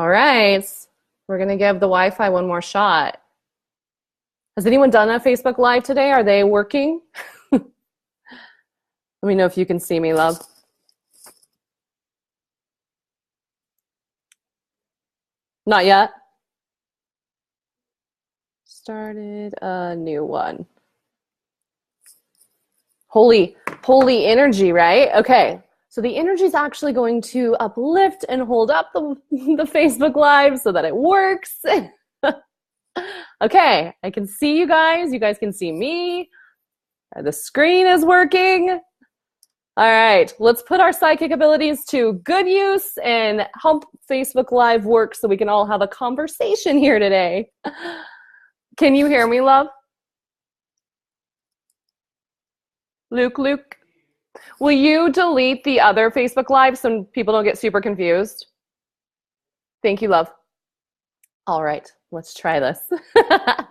All right. We're going to give the Wi-Fi one more shot. Has anyone done a Facebook Live today? Are they working? Let me know if you can see me, love. Not yet? Started a new one. Holy energy, right? Okay. So the energy is actually going to uplift and hold up the Facebook Live so that it works. Okay, I can see you guys. You guys can see me. The screen is working. All right, let's put our psychic abilities to good use and help Facebook Live work so we can all have a conversation here today. Can you hear me, love? Luke? Will you delete the other Facebook Live so people don't get super confused? Thank you, love. All right, let's try this. Has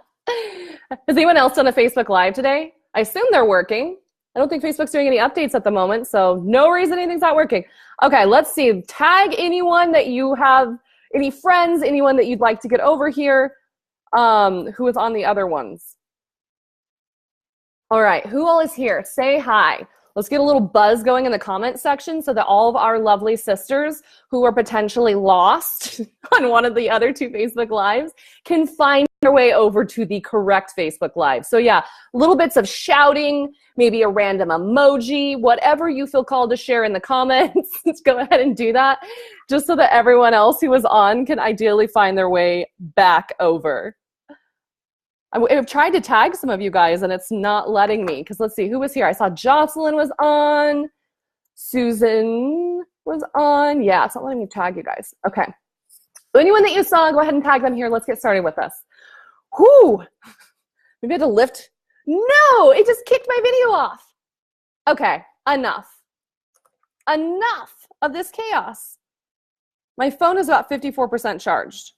anyone else done a Facebook Live today? I assume they're working. I don't think Facebook's doing any updates at the moment, so no reason anything's not working. Okay, let's see. Tag anyone that you have, any friends, anyone that you'd like to get over here who is on the other ones. All right, who all is here? Say hi. Let's get a little buzz going in the comment section so that all of our lovely sisters who are potentially lost on one of the other two Facebook Lives can find their way over to the correct Facebook Live. So yeah, little bits of shouting, maybe a random emoji, whatever you feel called to share in the comments. Go ahead and do that just so that everyone else who was on can ideally find their way back over. I've tried to tag some of you guys and it's not letting me because let's see who was here. I saw Jocelyn was on, Susan was on. Yeah, it's not letting me tag you guys. Okay. So anyone that you saw, go ahead and tag them here. Let's get started with this. Whoo! Maybe I had to lift. No, it just kicked my video off. Okay, enough. Enough of this chaos. My phone is about 54% charged.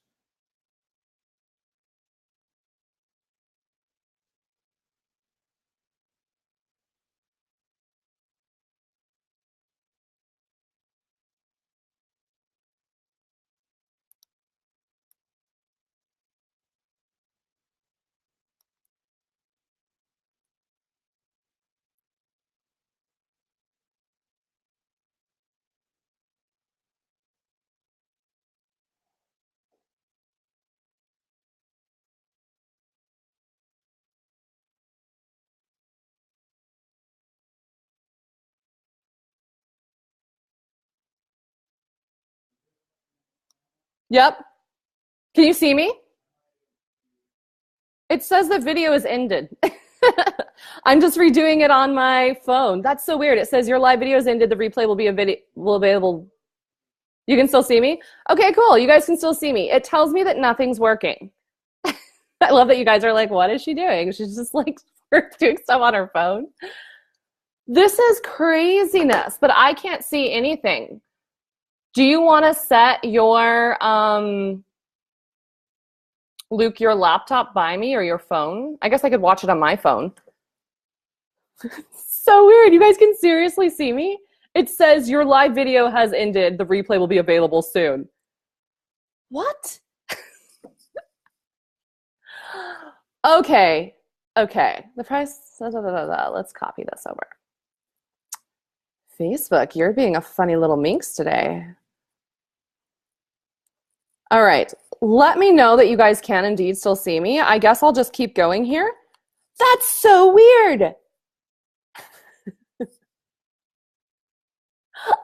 Yep. Can you see me? It says the video is ended. I'm just redoing it on my phone. That's so weird. It says your live video is ended. The replay will be available. You can still see me? Okay, cool. You guys can still see me. It tells me that nothing's working. I love that you guys are like, what is she doing? She's just like doing stuff on her phone. This is craziness, but I can't see anything. Do you want to set your Luke, your laptop by me or your phone? I guess I could watch it on my phone. So weird. You guys can seriously see me? It says your live video has ended. The replay will be available soon. What? Okay. The price, let's copy this over. Facebook, you're being a funny little minx today. All right, let me know that you guys can indeed still see me. I guess I'll just keep going here. That's so weird.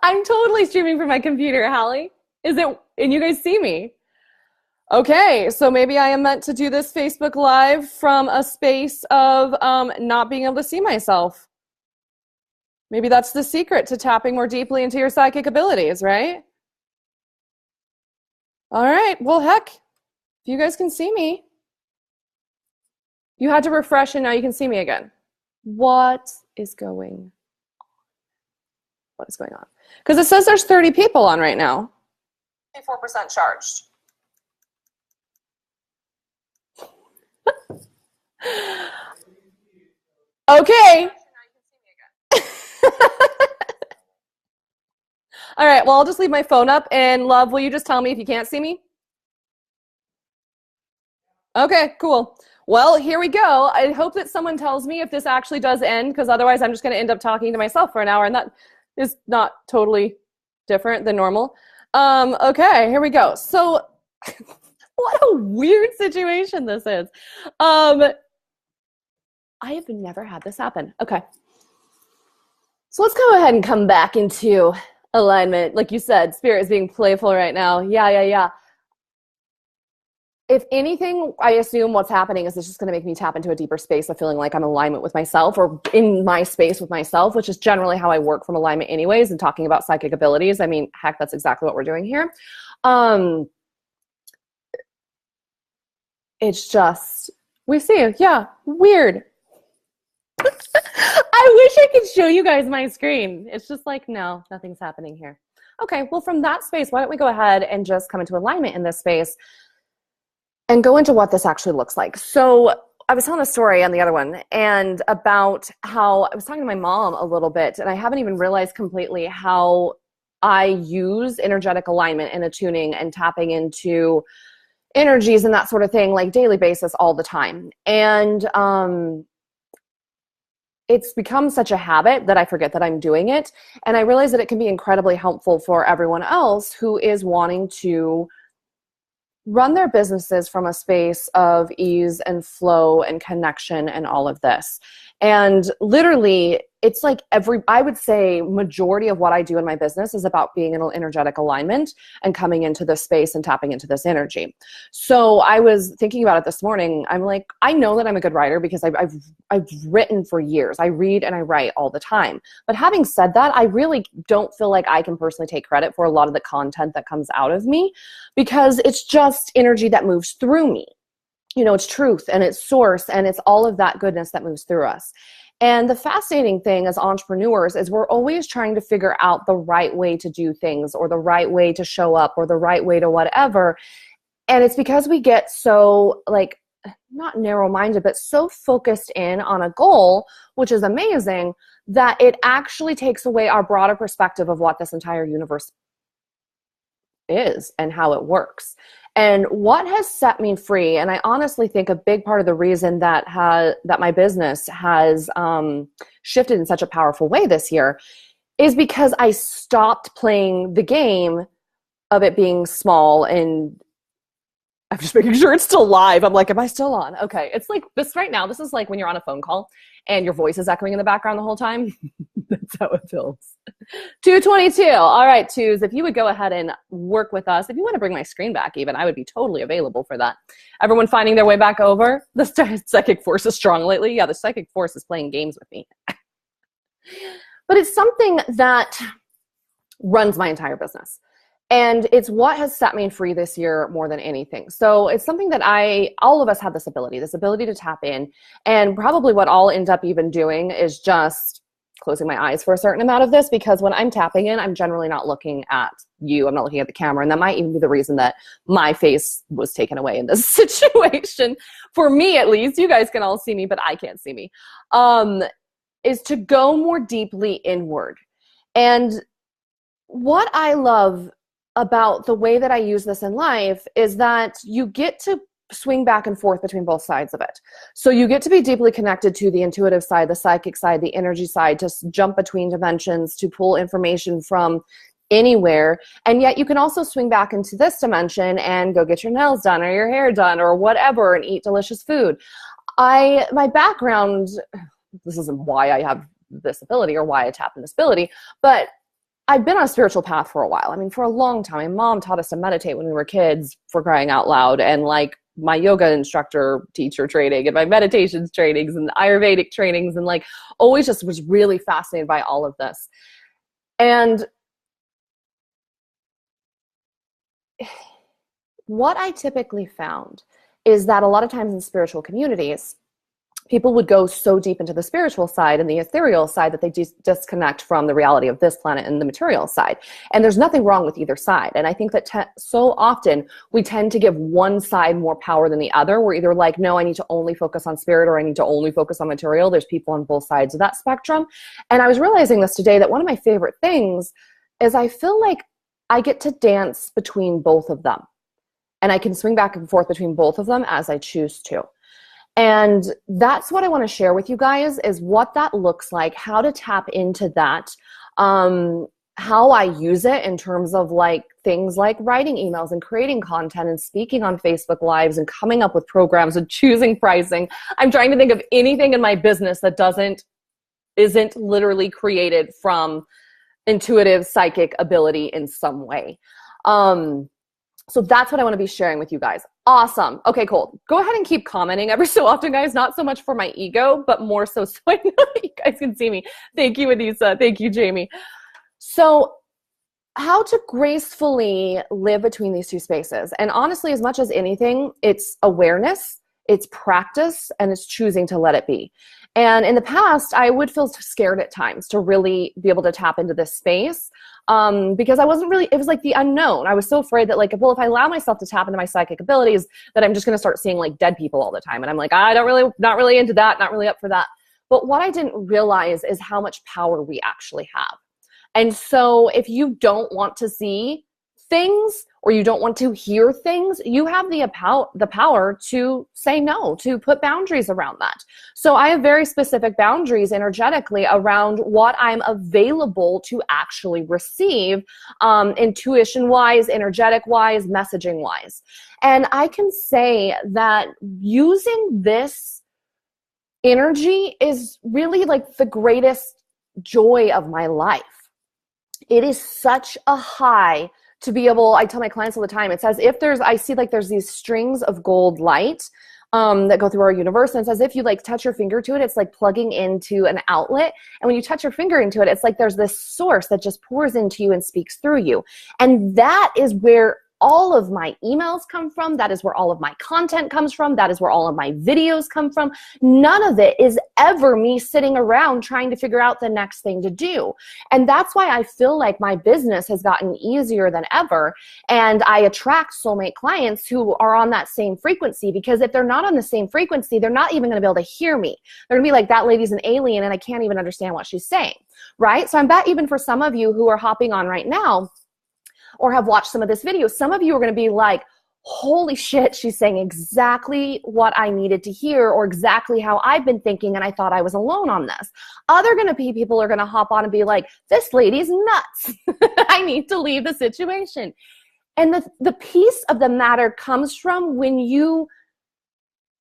I'm totally streaming from my computer, Hallie. And you guys see me? Okay, so maybe I am meant to do this Facebook Live from a space of not being able to see myself. Maybe that's the secret to tapping more deeply into your psychic abilities, right? All right, well, heck, if you guys can see me. You had to refresh and now you can see me again. What is going on? What is going on? Because it says there's 30 people on right now. 54% charged. Okay. All right, well, I'll just leave my phone up. And love, will you just tell me if you can't see me? Okay, cool. Well, here we go. I hope that someone tells me if this actually does end, because otherwise I'm just going to end up talking to myself for an hour, and that is not totally different than normal. Okay, here we go. So, what a weird situation this is. I have never had this happen. Okay. So let's go ahead and come back into alignment. Like you said, spirit is being playful right now. Yeah. If anything, I assume what's happening is it's just going to make me tap into a deeper space of feeling like I'm in alignment with myself, or in my space with myself, which is generally how I work from alignment anyways, and talking about psychic abilities. I mean, heck, that's exactly what we're doing here. It's just, we see, yeah, weird. I wish I could show you guys my screen. It's just like, no, nothing's happening here. Okay, well, from that space, why don't we go ahead and just come into alignment in this space and go into what this actually looks like. So I was telling a story on the other one, and about how I was talking to my mom a little bit, and I haven't even realized completely how I use energetic alignment and attuning and tapping into energies and that sort of thing, like daily basis all the time. And it's become such a habit that I forget that I'm doing it. And I realize that it can be incredibly helpful for everyone else who is wanting to run their businesses from a space of ease and flow and connection and all of this. And literally, it's like I would say majority of what I do in my business is about being in an energetic alignment and coming into this space and tapping into this energy. So I was thinking about it this morning. I'm like, I know that I'm a good writer because I've written for years. I read and I write all the time. But having said that, I really don't feel like I can personally take credit for a lot of the content that comes out of me, because it's just energy that moves through me. You know, it's truth and it's source and it's all of that goodness that moves through us. And the fascinating thing as entrepreneurs is we're always trying to figure out the right way to do things, or the right way to show up, or the right way to whatever. And it's because we get so, like, not narrow-minded, but so focused in on a goal, which is amazing, that it actually takes away our broader perspective of what this entire universe is and how it works. And what has set me free, and I honestly think a big part of the reason that my business has shifted in such a powerful way this year, is because I stopped playing the game of it being small. And I'm just making sure it's still live. I'm like, am I still on? Okay. It's like this right now. This is like when you're on a phone call and your voice is echoing in the background the whole time. That's how it feels. 222. All right, twos, if you would go ahead and work with us. If you want to bring my screen back even, I would be totally available for that. Everyone finding their way back over? The psychic force is strong lately. Yeah, the psychic force is playing games with me. But it's something that runs my entire business. And it's what has set me free this year more than anything. So it's something that all of us have this ability to tap in. And probably what I'll end up even doing is just closing my eyes for a certain amount of this, because when I'm tapping in, I'm generally not looking at you. I'm not looking at the camera. And that might even be the reason that my face was taken away in this situation. For me, at least, you guys can all see me, but I can't see me, is to go more deeply inward. And what I love about the way that I use this in life is that you get to swing back and forth between both sides of it. So you get to be deeply connected to the intuitive side, the psychic side, the energy side, to jump between dimensions, to pull information from anywhere. And yet you can also swing back into this dimension and go get your nails done or your hair done or whatever, and eat delicious food. My background, this isn't why I have this ability or why I tap in this ability, but I've been on a spiritual path for a while. I mean, for a long time. My mom taught us to meditate when we were kids, for crying out loud. And like my yoga instructor, teacher training, and my meditations trainings and Ayurvedic trainings, and like always just was really fascinated by all of this. And what I typically found is that a lot of times in spiritual communities, people would go so deep into the spiritual side and the ethereal side that they disconnect from the reality of this planet and the material side. And there's nothing wrong with either side. And I think that so often we tend to give one side more power than the other. We're either like, no, I need to only focus on spirit, or I need to only focus on material. There's people on both sides of that spectrum. And I was realizing this today, that one of my favorite things is I feel like I get to dance between both of them. And I can swing back and forth between both of them as I choose to. And that's what I want to share with you guys, is what that looks like, how to tap into that, how I use it in terms of like things like writing emails and creating content and speaking on Facebook Lives and coming up with programs and choosing pricing. I'm trying to think of anything in my business that isn't literally created from intuitive psychic ability in some way. So that's what I want to be sharing with you guys. Awesome. Okay, cool. Go ahead and keep commenting every so often, guys. Not so much for my ego, but more so I know that you guys can see me. Thank you, Anissa. Thank you, Jamie. So how to gracefully live between these two spaces. And honestly, as much as anything, it's awareness, it's practice, and it's choosing to let it be. And in the past, I would feel scared at times to really be able to tap into this space because I wasn't really, it was like the unknown. I was so afraid that like, well, if I allow myself to tap into my psychic abilities, that I'm just going to start seeing like dead people all the time. And I'm like, not really into that, not really up for that. But what I didn't realize is how much power we actually have. And so if you don't want to see things or you don't want to hear things, you have the power to say no, to put boundaries around that. So I have very specific boundaries energetically around what I'm available to actually receive, intuition-wise, energetic-wise, messaging-wise. And I can say that using this energy is really like the greatest joy of my life. It is such a high to be able, I tell my clients all the time, it's as if I see like there's these strings of gold light that go through our universe. And it's as if you like touch your finger to it, it's like plugging into an outlet. And when you touch your finger into it, it's like there's this source that just pours into you and speaks through you. And that is where all of my emails come from. That is where all of my content comes from. That is where all of my videos come from. None of it is ever me sitting around trying to figure out the next thing to do. And that's why I feel like my business has gotten easier than ever. And I attract soulmate clients who are on that same frequency, because if they're not on the same frequency, they're not even going to be able to hear me. They're going to be like, that lady's an alien and I can't even understand what she's saying, right? So I bet even for some of you who are hopping on right now, or have watched some of this video, some of you are going to be like, holy shit, she's saying exactly what I needed to hear, or exactly how I've been thinking, and I thought I was alone on this. Other people are going to hop on and be like, this lady's nuts. I need to leave the situation. And the piece of the matter comes from when you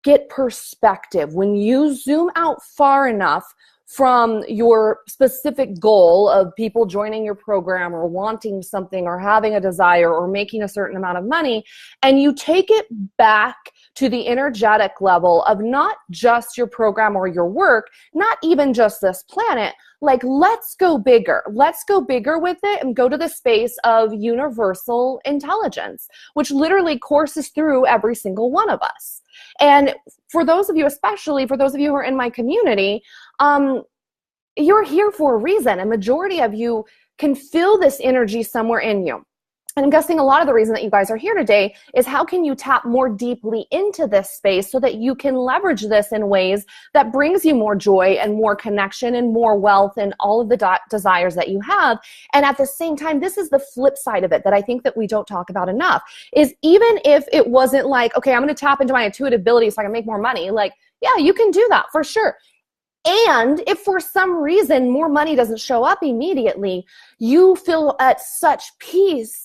get perspective, when you zoom out far enough from your specific goal of people joining your program or wanting something or having a desire or making a certain amount of money, and you take it back to the energetic level of not just your program or your work, not even just this planet, like let's go bigger. Let's go bigger with it and go to the space of universal intelligence, which literally courses through every single one of us. And for those of you, especially for those of you who are in my community, you're here for a reason. A majority of you can feel this energy somewhere in you. And I'm guessing a lot of the reason that you guys are here today is how can you tap more deeply into this space so that you can leverage this in ways that brings you more joy and more connection and more wealth and all of the desires that you have. And at the same time, this is the flip side of it that I think that we don't talk about enough, is even if it wasn't like, okay, I'm going to tap into my intuitive ability so I can make more money. Like, yeah, you can do that for sure. And if for some reason more money doesn't show up immediately, you feel at such peace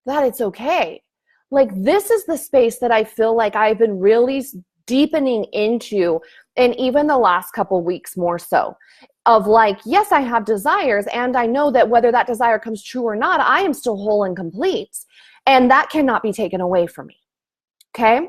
that it's okay. Like, this is the space that I feel like I've been really deepening into, and even the last couple weeks more so, of like, yes, I have desires, and I know that whether that desire comes true or not, I am still whole and complete, and that cannot be taken away from me. Okay?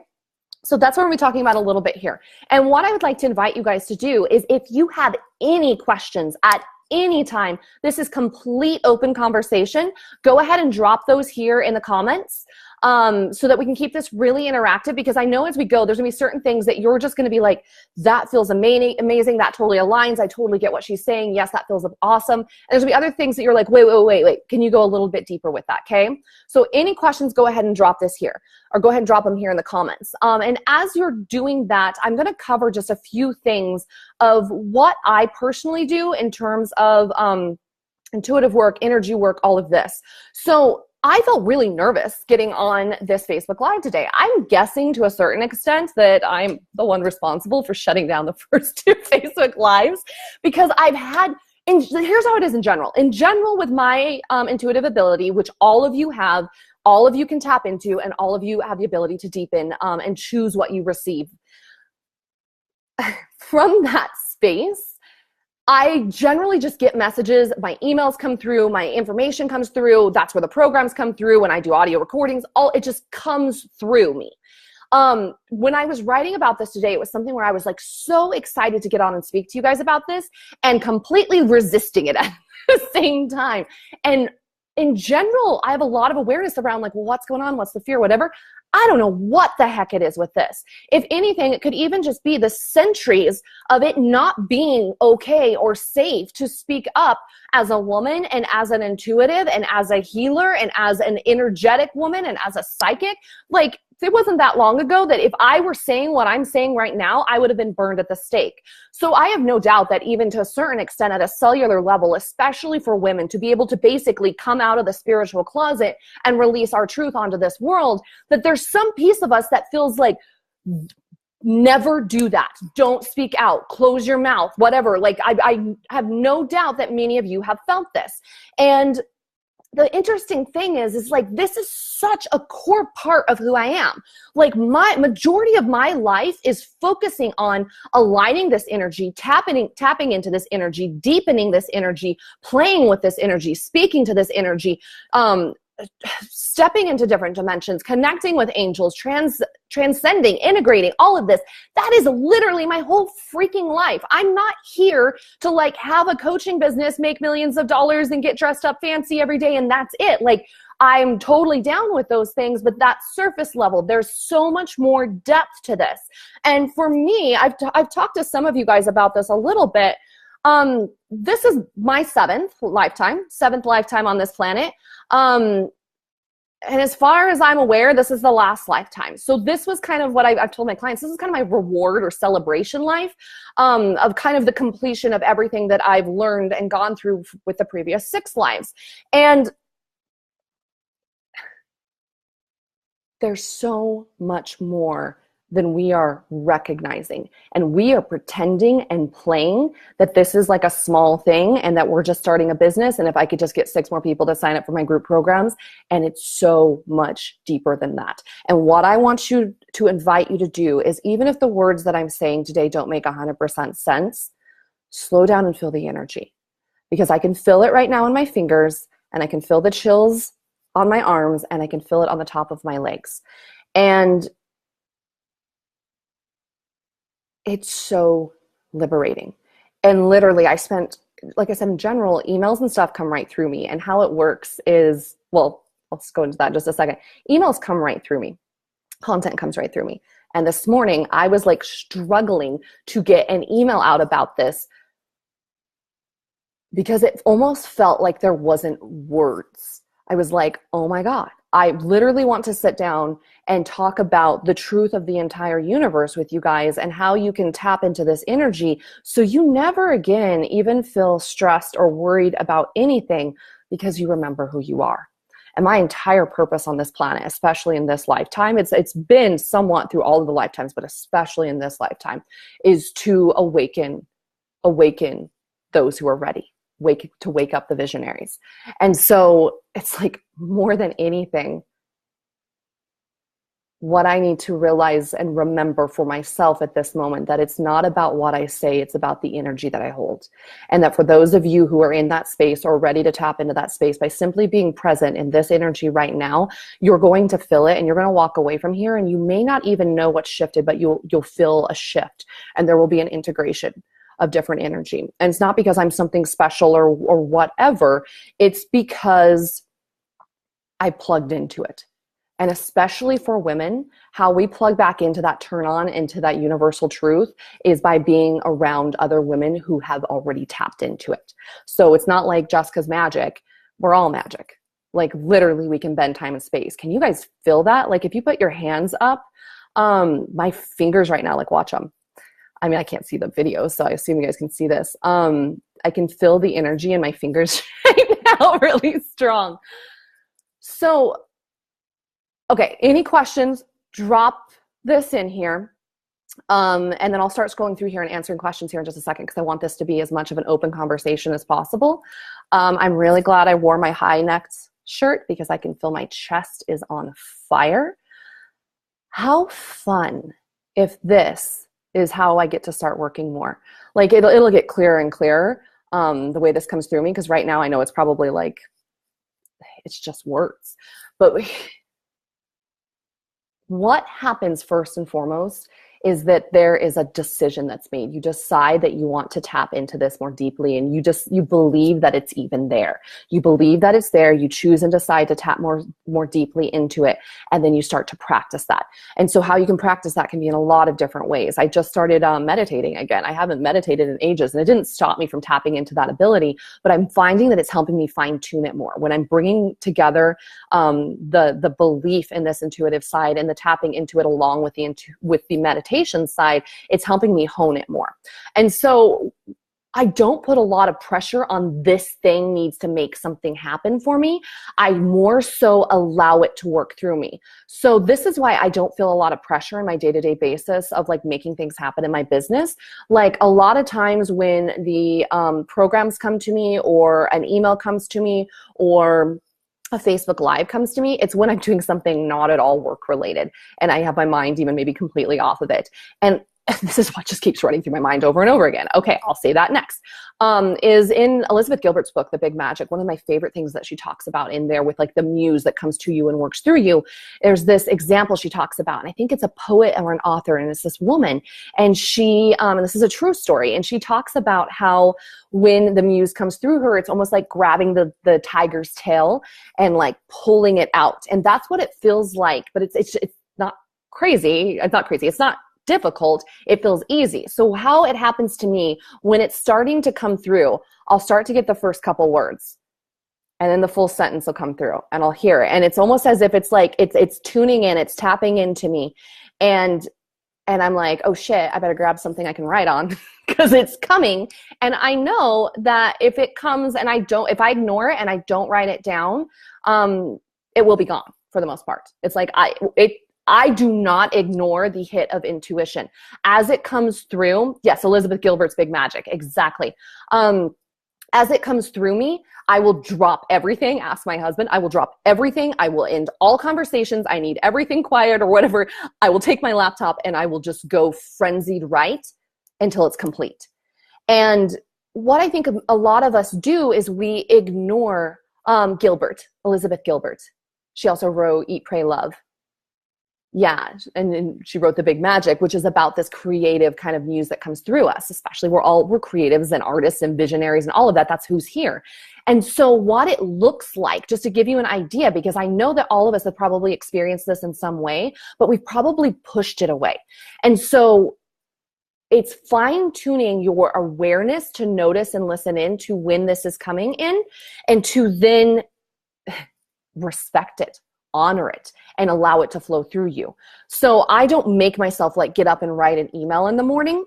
So that's what we're talking about a little bit here. And what I would like to invite you guys to do is, if you have any questions at any time, this is complete open conversation. Go ahead and drop those here in the comments so that we can keep this really interactive, because I know as we go, there's gonna be certain things that you're just gonna be like, that feels amazing, that totally aligns, I totally get what she's saying, yes, that feels awesome. And there's gonna be other things that you're like, wait, can you go a little bit deeper with that, okay? So any questions, go ahead and drop this here, or go ahead and drop them here in the comments. And as you're doing that, I'm gonna cover just a few things of what I personally do in terms of intuitive work, energy work, all of this. So I felt really nervous getting on this Facebook Live today. I'm guessing to a certain extent that I'm the one responsible for shutting down the first 2 Facebook Lives, because I've had, and here's how it is in general. In general, with my intuitive ability, which all of you have, all of you can tap into, and all of you have the ability to deepen and choose what you receive. From that space, I generally just get messages, my emails come through, my information comes through, that's where the programs come through, when I do audio recordings, it just comes through me. When I was writing about this today, it was something where I was like so excited to get on and speak to you guys about this and completely resisting it at the same time. And in general, I have a lot of awareness around like, well, what's going on? What's the fear? Whatever. I don't know what the heck it is with this. If anything, it could even just be the centuries of it not being okay or safe to speak up as a woman and as an intuitive and as a healer and as an energetic woman and as a psychic. Like, it wasn't that long ago that if I were saying what I'm saying right now, I would have been burned at the stake. So I have no doubt that even to a certain extent at a cellular level, especially for women, to be able to basically come out of the spiritual closet and release our truth onto this world, that there's some piece of us that feels like, never do that. Don't speak out. Close your mouth, whatever. Like, I have no doubt that many of you have felt this. And the interesting thing is like, this is such a core part of who I am. Like, my majority of my life is focusing on aligning this energy, tapping into this energy, deepening this energy, playing with this energy, speaking to this energy, stepping into different dimensions, connecting with angels, transcending, integrating, all of this. That is literally my whole freaking life. I'm not here to like have a coaching business, make millions of dollars and get dressed up fancy every day and that's it. Like, I'm totally down with those things, but that surface level, there's so much more depth to this. And for me, I've talked to some of you guys about this a little bit. This is my 7th lifetime on this planet. And as far as I'm aware, this is the last lifetime. So this was kind of what I've told my clients. This is kind of my reward or celebration life of kind of the completion of everything that I've learned and gone through with the previous 6 lives. And there's so much more than we are recognizing. And we are pretending and playing that this is like a small thing and that we're just starting a business. And if I could just get 6 more people to sign up for my group programs, and it's so much deeper than that. And what I want you to invite you to do is, even if the words that I'm saying today don't make 100% sense, slow down and feel the energy, because I can feel it right now in my fingers, and I can feel the chills on my arms, and I can feel it on the top of my legs. And it's so liberating. And literally, I spent, like I said, in general, emails and stuff come right through me. And how it works is, well, let's go into that in just a second. Emails come right through me. Content comes right through me. And this morning, I was like struggling to get an email out about this because it almost felt like there wasn't words. I was like, oh my God, I literally want to sit down and talk about the truth of the entire universe with you guys and how you can tap into this energy so you never again even feel stressed or worried about anything, because you remember who you are. And my entire purpose on this planet, especially in this lifetime, it's been somewhat through all of the lifetimes, but especially in this lifetime, is to awaken those who are ready. Wake up the visionaries. And so it's like, more than anything, what I need to realize and remember for myself at this moment, that it's not about what I say, it's about the energy that I hold. And that for those of you who are in that space or ready to tap into that space, by simply being present in this energy right now, you're going to feel it, and you're going to walk away from here, and you may not even know what's shifted, but you'll feel a shift, and there will be an integration of different energy. And it's not because I'm something special or whatever. It's because I plugged into it. And especially for women, how we plug back into that turn on, into that universal truth, is by being around other women who have already tapped into it. So it's not like Jessica's magic. We're all magic. Like, literally, we can bend time and space. Can you guys feel that? Like, if you put your hands up, my fingers right now, like, watch them. I mean, I can't see the video, so I assume you guys can see this. I can feel the energy in my fingers right now really strong. So, okay, any questions, drop this in here. And then I'll start scrolling through here and answering questions here in just a second because I want this to be as much of an open conversation as possible. I'm really glad I wore my high-necked shirt because I can feel my chest is on fire. How fun if this is how I get to start working more. Like it'll get clearer and clearer the way this comes through me, because right now I know it's probably like, it's just words. But what happens first and foremost is that there is a decision that's made. You decide that you want to tap into this more deeply, and you believe that it's even there. You believe that it's there. You choose and decide to tap more deeply into it, and then you start to practice that. And so how you can practice that can be in a lot of different ways. I just started meditating again. I haven't meditated in ages, and it didn't stop me from tapping into that ability, but I'm finding that it's helping me fine tune it more. When I'm bringing together the belief in this intuitive side and the tapping into it along with the meditation side, it's helping me hone it more. And so I don't put a lot of pressure on this thing needs to make something happen for me. I more so allow it to work through me. So this is why I don't feel a lot of pressure on my day-to-day basis of like making things happen in my business. Like a lot of times when the programs come to me, or an email comes to me, or a Facebook Live comes to me, it's when I'm doing something not at all work related and I have my mind even maybe completely off of it. And this is what just keeps running through my mind over and over again. Okay, I'll say that next. Is in Elizabeth Gilbert's book, The Big Magic. One of my favorite things that she talks about in there with like the muse that comes to you and works through you. There's this example she talks about, and I think it's a poet or an author, and it's this woman, and she, and this is a true story, and she talks about how when the muse comes through her, it's almost like grabbing the tiger's tail and like pulling it out. And that's what it feels like, but it's not crazy. It's not crazy. It's not difficult. It feels easy. So how it happens to me, when it's starting to come through, I'll start to get the first couple words, and then the full sentence will come through and I'll hear it. And it's almost as if it's like, it's tuning in, it's tapping into me. And I'm like, oh shit, I better grab something I can write on because it's coming. And I know that if it comes and if I ignore it and I don't write it down, it will be gone for the most part. It's like, I do not ignore the hit of intuition as it comes through. Yes, Elizabeth Gilbert's Big Magic, exactly. As it comes through me, I will drop everything. Ask my husband. I will drop everything. I will end all conversations. I need everything quiet or whatever. I will take my laptop and I will just go frenzied write until it's complete. And what I think a lot of us do is we ignore Elizabeth Gilbert. She also wrote Eat, Pray, Love. Yeah, and she wrote The Big Magic, which is about this creative kind of muse that comes through us, especially we're creatives and artists and visionaries and all of that. That's who's here. And so what it looks like, just to give you an idea, because I know that all of us have probably experienced this in some way, but we've probably pushed it away. And so it's fine-tuning your awareness to notice and listen in to when this is coming in, and to then respect it, honor it, and allow it to flow through you. So I don't make myself like get up and write an email in the morning.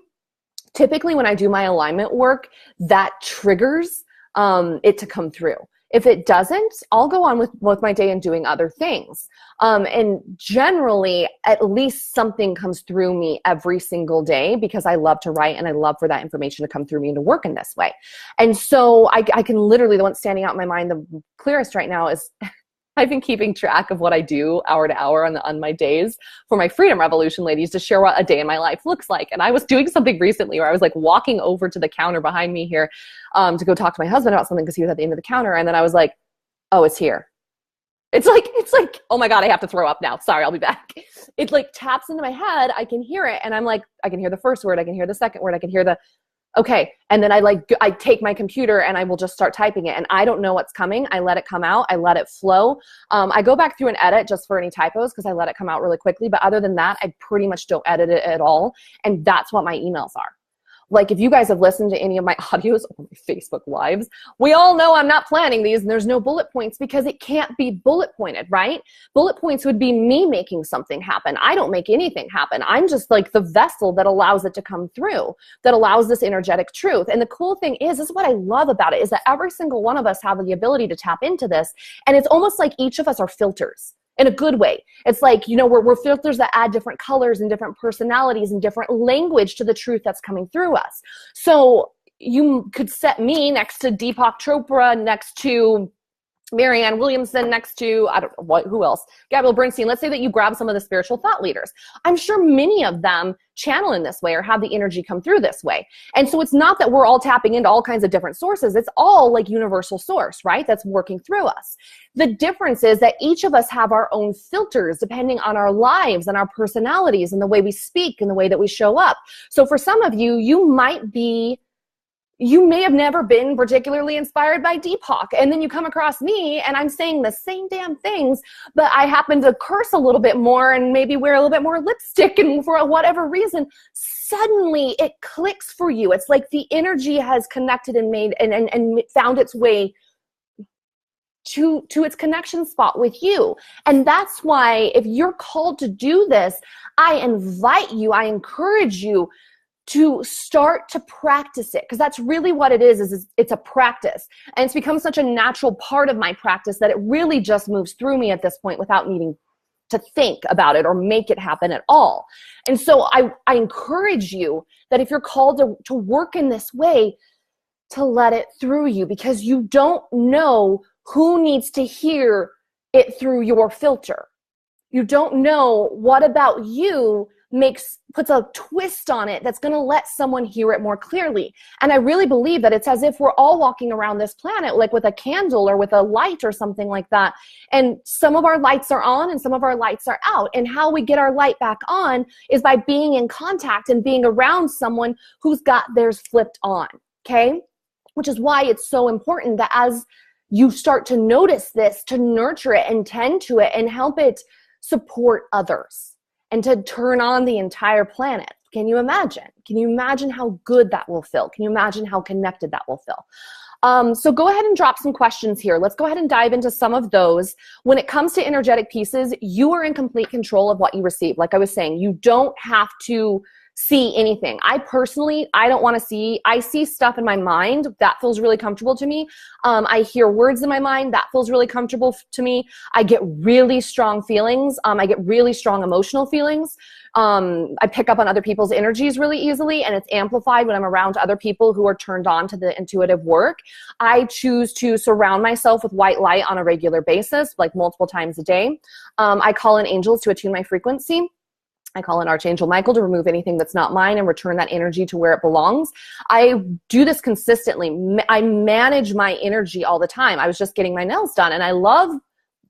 Typically when I do my alignment work, that triggers it to come through. If it doesn't, I'll go on with my day and doing other things. And generally, at least something comes through me every single day because I love to write and I love for that information to come through me and to work in this way. And so I can literally, the one standing out in my mind the clearest right now is I've been keeping track of what I do hour to hour on my days for my Freedom Revolution ladies to share what a day in my life looks like. And I was doing something recently where I was like walking over to the counter behind me here to go talk to my husband about something because he was at the end of the counter. And then I was like, oh, it's here. It's like, oh my God, I have to throw up now. Sorry, I'll be back. It like taps into my head. I can hear it. And I'm like, I can hear the first word. I can hear the second word. I can hear the okay. And then I take my computer and I will just start typing it. And I don't know what's coming. I let it come out. I let it flow. I go back through and edit just for any typos because I let it come out really quickly. But other than that, I pretty much don't edit it at all. And that's what my emails are. Like if you guys have listened to any of my audios or my Facebook lives, we all know I'm not planning these and there's no bullet points because it can't be bullet pointed, right? Bullet points would be me making something happen. I don't make anything happen. I'm just like the vessel that allows it to come through, that allows this energetic truth. And the cool thing is, this is what I love about it, is that every single one of us have the ability to tap into this. And it's almost like each of us are filters. In a good way. It's like, you know, we're filters that add different colors and different personalities and different language to the truth that's coming through us. So you could set me next to Deepak Chopra, next to Marianne Williamson, next to, I don't know, what, who else? Gabrielle Bernstein. Let's say that you grab some of the spiritual thought leaders. I'm sure many of them channel in this way or have the energy come through this way. And so it's not that we're all tapping into all kinds of different sources. It's all like universal source, right? That's working through us. The difference is that each of us have our own filters depending on our lives and our personalities and the way we speak and the way that we show up. So for some of you, you may have never been particularly inspired by Deepak, and then you come across me and I'm saying the same damn things, but I happen to curse a little bit more and maybe wear a little bit more lipstick, and for whatever reason, suddenly it clicks for you. It's like the energy has connected and made and found its way to its connection spot with you. And that's why if you're called to do this, I invite you, I encourage you to start to practice it, because that's really what it is it's a practice. And it's become such a natural part of my practice that it really just moves through me at this point without needing to think about it or make it happen at all. And so I encourage you that if you're called to work in this way, to let it through you, because you don't know who needs to hear it through your filter. You don't know what about you puts a twist on it that's going to let someone hear it more clearly. And I really believe that it's as if we're all walking around this planet like with a candle or with a light or something like that. And some of our lights are on and some of our lights are out. And how we get our light back on is by being in contact and being around someone who's got theirs flipped on, okay? Which is why it's so important that as you start to notice this, to nurture it and tend to it and help it support others, and to turn on the entire planet. Can you imagine? Can you imagine how good that will feel? Can you imagine how connected that will feel? So go ahead and drop some questions here. Let's go ahead and dive into some of those. When it comes to energetic pieces, you are in complete control of what you receive. Like I was saying, you don't have to see anything. I don't want to see. I see stuff in my mind that feels really comfortable to me. I hear words in my mind that feels really comfortable to me. I get really strong feelings. I get really strong emotional feelings. I pick up on other people's energies really easily, and it's amplified when I'm around other people who are turned on to the intuitive work. I choose to surround myself with white light on a regular basis, like multiple times a day. I call in angels to attune my frequency. I call in Archangel Michael to remove anything that's not mine and return that energy to where it belongs. I do this consistently. I manage my energy all the time. I was just getting my nails done, and I love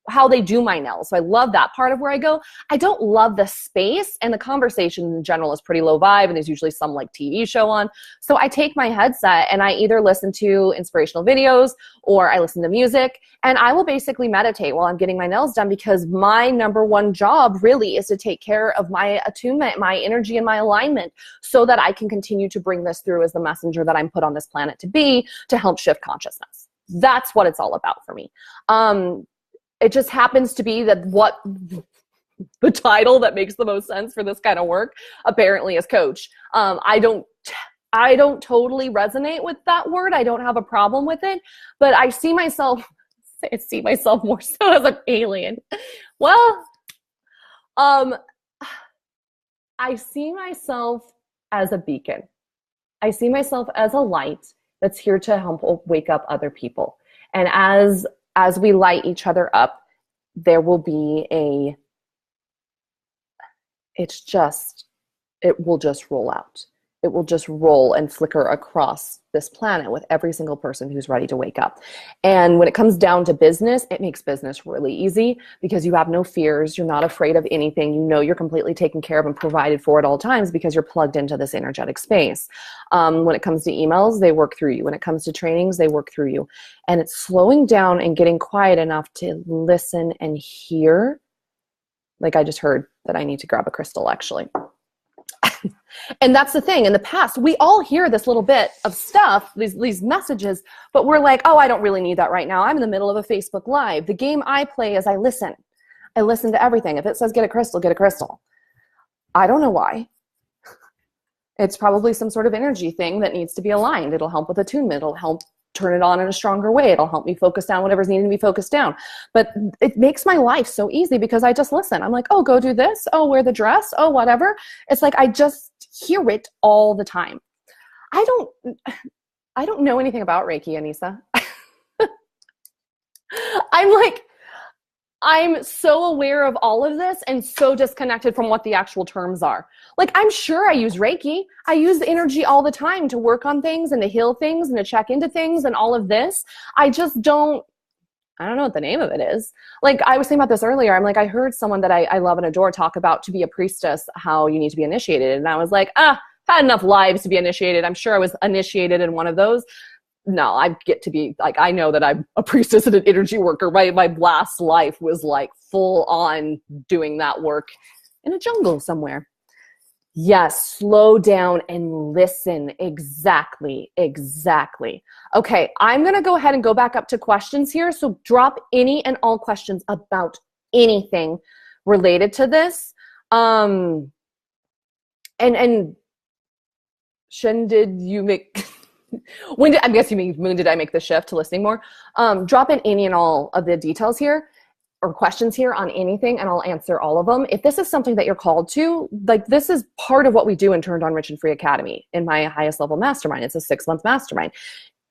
how they do my nails. So I love that part of where I go. I don't love the space, and the conversation in general is pretty low vibe, and there's usually some like TV show on. So I take my headset and I either listen to inspirational videos or I listen to music, and I will basically meditate while I'm getting my nails done, because my number one job really is to take care of my attunement, my energy, and my alignment, so that I can continue to bring this through as the messenger that I'm put on this planet to be, to help shift consciousness. That's what it's all about for me. It just happens to be that what the title that makes the most sense for this kind of work apparently is coach. I don't totally resonate with that word. I don't have a problem with it, but I see myself more so as an alien. Well, I see myself as a beacon. I see myself as a light that's here to help wake up other people. And as we light each other up, there will be it will just roll out. It will just roll and flicker across this planet with every single person who's ready to wake up. And when it comes down to business, it makes business really easy, because you have no fears. You're not afraid of anything. You know you're completely taken care of and provided for at all times, because you're plugged into this energetic space. When it comes to emails, they work through you. When it comes to trainings, they work through you. And it's slowing down and getting quiet enough to listen and hear. Like I just heard that I need to grab a crystal, actually. And that's the thing. In the past, we all hear this little bit of stuff, these messages, but we're like, oh, I don't really need that right now. I'm in the middle of a Facebook Live. The game I play is I listen. I listen to everything. If it says get a crystal, get a crystal. I don't know why. It's probably some sort of energy thing that needs to be aligned. It'll help with attunement. It'll help turn it on in a stronger way. It'll help me focus down whatever's needing to be focused down. But it makes my life so easy because I just listen. I'm like, oh, go do this. Oh, wear the dress. Oh, whatever. It's like I just hear it all the time. I don't know anything about Reiki, Anissa. I'm so aware of all of this and so disconnected from what the actual terms are. Like, I'm sure I use Reiki. I use energy all the time to work on things and to heal things and to check into things and all of this. I don't know what the name of it is. Like, I was thinking about this earlier. I'm like, I heard someone that I love and adore talk about to be a priestess, how you need to be initiated. And I was like, had enough lives to be initiated. I'm sure I was initiated in one of those. No, I get to be like, I know that I'm a priestess and an energy worker. My last life was like full on doing that work in a jungle somewhere. Yes, slow down and listen. Exactly. Okay, I'm going to go ahead and go back up to questions here. So drop any and all questions about anything related to this. And Shen, did you make... I'm guessing you mean when did I make the shift to listening more? Drop in any and all of the details here or questions here on anything, and I'll answer all of them. If this is something that you're called to, like, this is part of what we do in Turned On Rich and Free Academy in my highest level mastermind. It's a 6-month mastermind.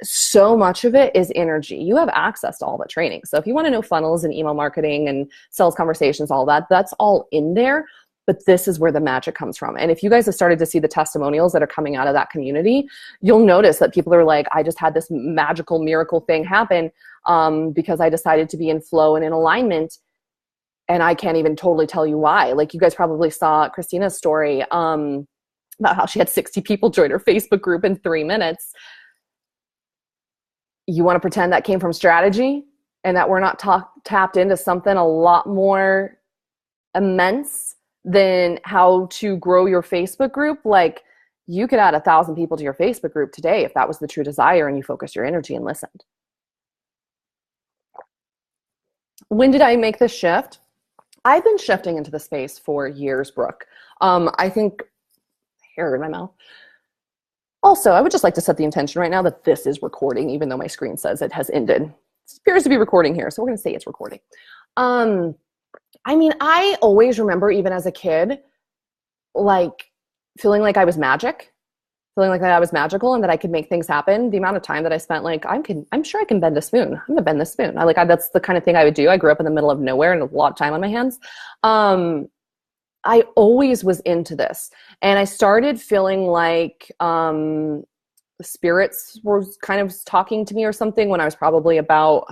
So much of it is energy. You have access to all the training. So if you want to know funnels and email marketing and sales conversations, all that, that's all in there. But this is where the magic comes from. And if you guys have started to see the testimonials that are coming out of that community, you'll notice that people are like, I just had this magical miracle thing happen because I decided to be in flow and in alignment. And I can't even totally tell you why. Like, you guys probably saw Christina's story about how she had 60 people join her Facebook group in 3 minutes. You want to pretend that came from strategy and that we're not tapped into something a lot more immense than how to grow your Facebook group? Like, you could add 1,000 people to your Facebook group today if that was the true desire and you focused your energy and listened. When did I make this shift? I've been shifting into the space for years, Brooke. I think, hair in my mouth. Also, I would just like to set the intention right now that this is recording, even though my screen says it has ended. It appears to be recording here, so we're going to say it's recording. I mean, I always remember, even as a kid, like feeling like I was magic, feeling like that I was magical and that I could make things happen. The amount of time that I spent, like, I'm sure I can bend a spoon. I'm gonna bend the spoon. That's the kind of thing I would do. I grew up in the middle of nowhere and a lot of time on my hands. I always was into this, and I started feeling like spirits were kind of talking to me or something when I was probably about,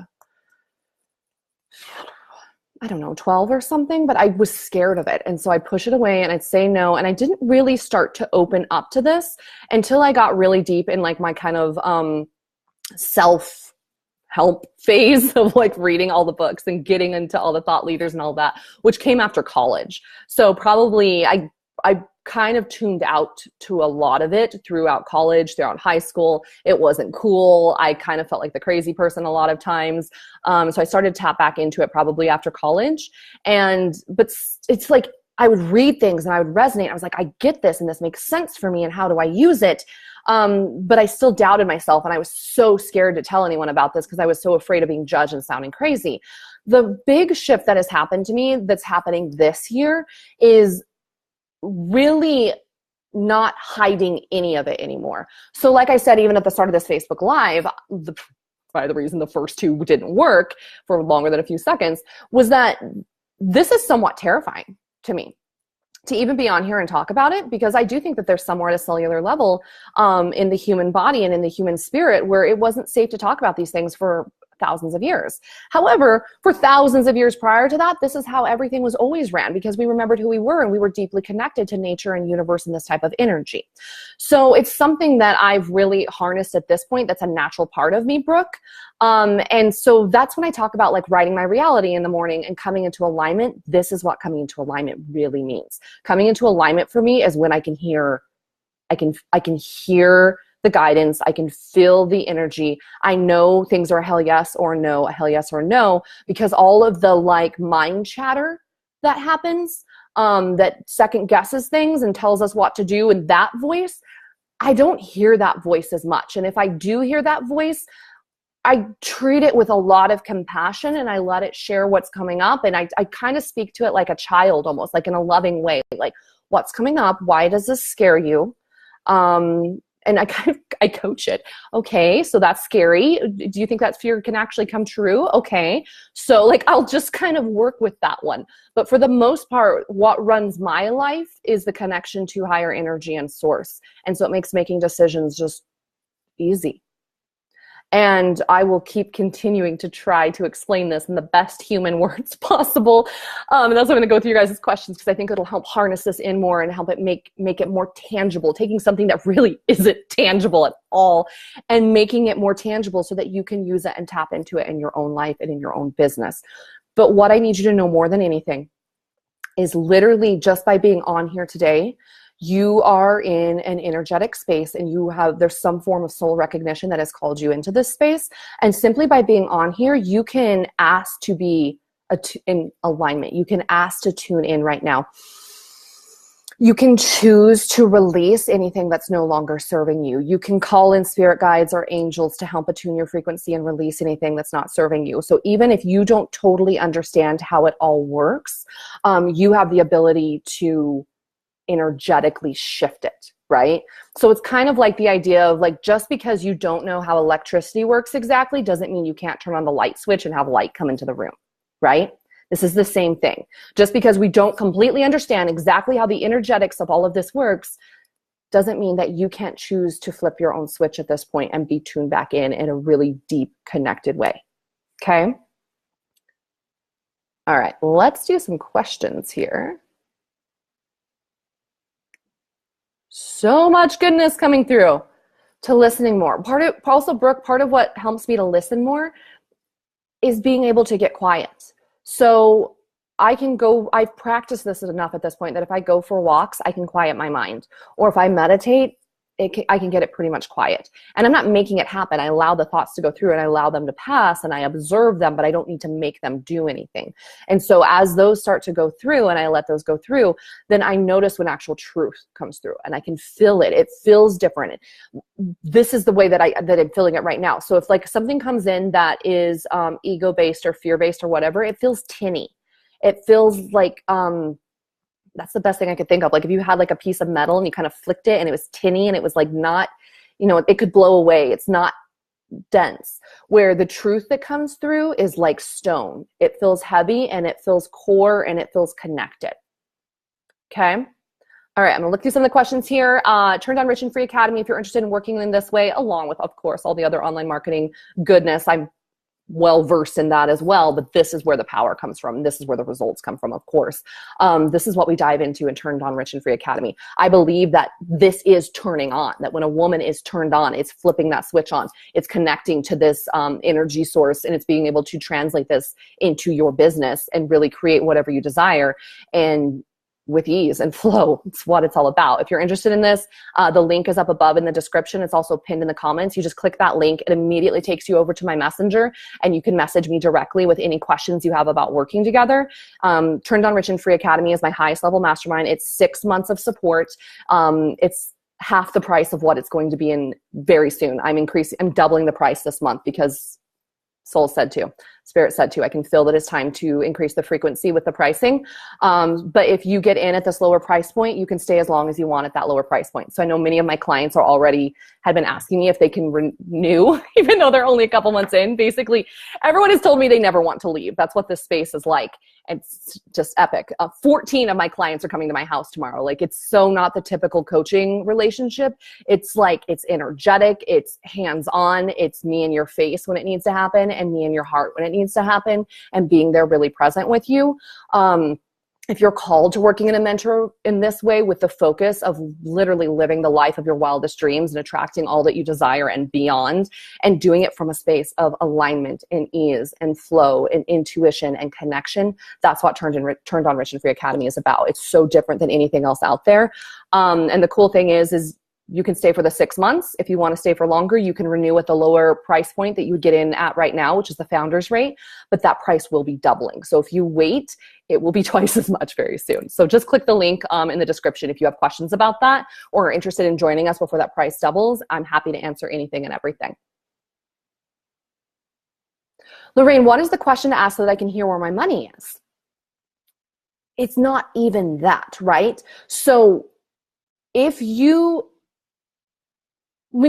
I don't know, 12 or something, but I was scared of it. And so I'd push it away and I'd say no. And I didn't really start to open up to this until I got really deep in like my kind of self-help phase of like reading all the books and getting into all the thought leaders and all that, which came after college. So probably I kind of tuned out to a lot of it throughout college, throughout high school. It wasn't cool. I kind of felt like the crazy person a lot of times. So I started to tap back into it probably after college. But it's like I would read things and I would resonate. I was like, I get this and this makes sense for me and how do I use it? But I still doubted myself and I was so scared to tell anyone about this because I was so afraid of being judged and sounding crazy. The big shift that has happened to me that's happening this year is really not hiding any of it anymore. So like I said, even at the start of this Facebook Live, by the reason the first 2 didn't work for longer than a few seconds was that this is somewhat terrifying to me to even be on here and talk about it, because I do think that there's somewhere at a cellular level in the human body and in the human spirit where it wasn't safe to talk about these things for thousands of years. However, for thousands of years prior to that, this is how everything was always ran, because we remembered who we were and we were deeply connected to nature and universe and this type of energy. So it's something that I've really harnessed at this point. That's a natural part of me, Brooke. And so that's when I talk about like writing my reality in the morning and coming into alignment. This is what coming into alignment really means. Coming into alignment for me is when I can hear I can hear the guidance. I can feel the energy. I know things are a hell yes or no, a hell yes or no, because all of the like mind chatter that happens, that second guesses things and tells us what to do in that voice, I don't hear that voice as much. And if I do hear that voice, I treat it with a lot of compassion and I let it share what's coming up. And I kind of speak to it like a child, almost like in a loving way, like what's coming up? Why does this scare you? And I coach it. Okay, so that's scary. Do you think that fear can actually come true? Okay. So like, I'll just kind of work with that one. But for the most part, what runs my life is the connection to higher energy and source. And so it makes making decisions just easy. And I will keep continuing to try to explain this in the best human words possible. And that's why I'm going to go through your guys' questions, because I think it'll help harness this in more and help it make it more tangible, taking something that really isn't tangible at all and making it more tangible so that you can use it and tap into it in your own life and in your own business. But what I need you to know more than anything is literally just by being on here today, you are in an energetic space and there's some form of soul recognition that has called you into this space. And simply by being on here, you can ask to be in alignment. You can ask to tune in right now. You can choose to release anything that's no longer serving you. You can call in spirit guides or angels to help attune your frequency and release anything that's not serving you. So even if you don't totally understand how it all works, you have the ability to energetically shift it, right? So it's kind of like the idea of like, just because you don't know how electricity works exactly doesn't mean you can't turn on the light switch and have light come into the room, right? This is the same thing. Just because we don't completely understand exactly how the energetics of all of this works doesn't mean that you can't choose to flip your own switch at this point and be tuned back in a really deep, connected way. Okay? All right, let's do some questions here. So much goodness coming through to listening more. Also, Brooke, part of what helps me to listen more is being able to get quiet. So I've practiced this enough at this point that if I go for walks, I can quiet my mind. Or if I meditate, I can get it pretty much quiet. And I'm not making it happen. I allow the thoughts to go through and I allow them to pass and I observe them, but I don't need to make them do anything. And so as those start to go through and I let those go through, then I notice when actual truth comes through and I can feel it. It feels different. This is the way that I'm feeling it right now. So if like something comes in that is ego-based or fear-based or whatever, it feels tinny. It feels like, that's the best thing I could think of. Like if you had like a piece of metal and you kind of flicked it and it was tinny and it was like not, it could blow away. It's not dense. Where the truth that comes through is like stone. It feels heavy and it feels core and it feels connected. Okay. All right. I'm gonna look through some of the questions here. Turned On Rich and Free Academy. If you're interested in working in this way, along with, of course, all the other online marketing goodness, I'm well versed in that as well, but this is where the power comes from. This is where the results come from, of course. This is what we dive into in Turned On Rich and Free Academy. I believe that this is turning on, that when a woman is turned on, it's flipping that switch on. It's connecting to this energy source and it's being able to translate this into your business and really create whatever you desire and with ease and flow. It's what it's all about. If you're interested in this, the link is up above in the description. It's also pinned in the comments. You just click that link. It immediately takes you over to my messenger and you can message me directly with any questions you have about working together. Turned On Rich and Free Academy is my highest level mastermind. It's 6 months of support. It's half the price of what it's going to be in very soon. I'm doubling the price this month because Soul said to, Spirit said to. I can feel that it's time to increase the frequency with the pricing. But if you get in at this lower price point, you can stay as long as you want at that lower price point. So I know many of my clients had been asking me if they can renew, even though they're only a couple months in. Basically, everyone has told me they never want to leave. That's what this space is like. It's just epic. 14 of my clients are coming to my house tomorrow. Like, it's so not the typical coaching relationship. It's like, it's energetic, it's hands-on, it's me in your face when it needs to happen and me in your heart when it needs to happen and being there really present with you. If you're called to working in a mentor in this way with the focus of literally living the life of your wildest dreams and attracting all that you desire and beyond, and doing it from a space of alignment and ease and flow and intuition and connection, that's what Turned On Rich and Free Academy is about. It's so different than anything else out there. And the cool thing is you can stay for the 6 months. If you want to stay for longer, you can renew at the lower price point that you would get in at right now, which is the founder's rate, but that price will be doubling. So if you wait, it will be twice as much very soon. So just click the link in the description if you have questions about that or are interested in joining us before that price doubles. I'm happy to answer anything and everything. Lorraine, what is the question to ask so that I can hear where my money is? It's not even that, right? So when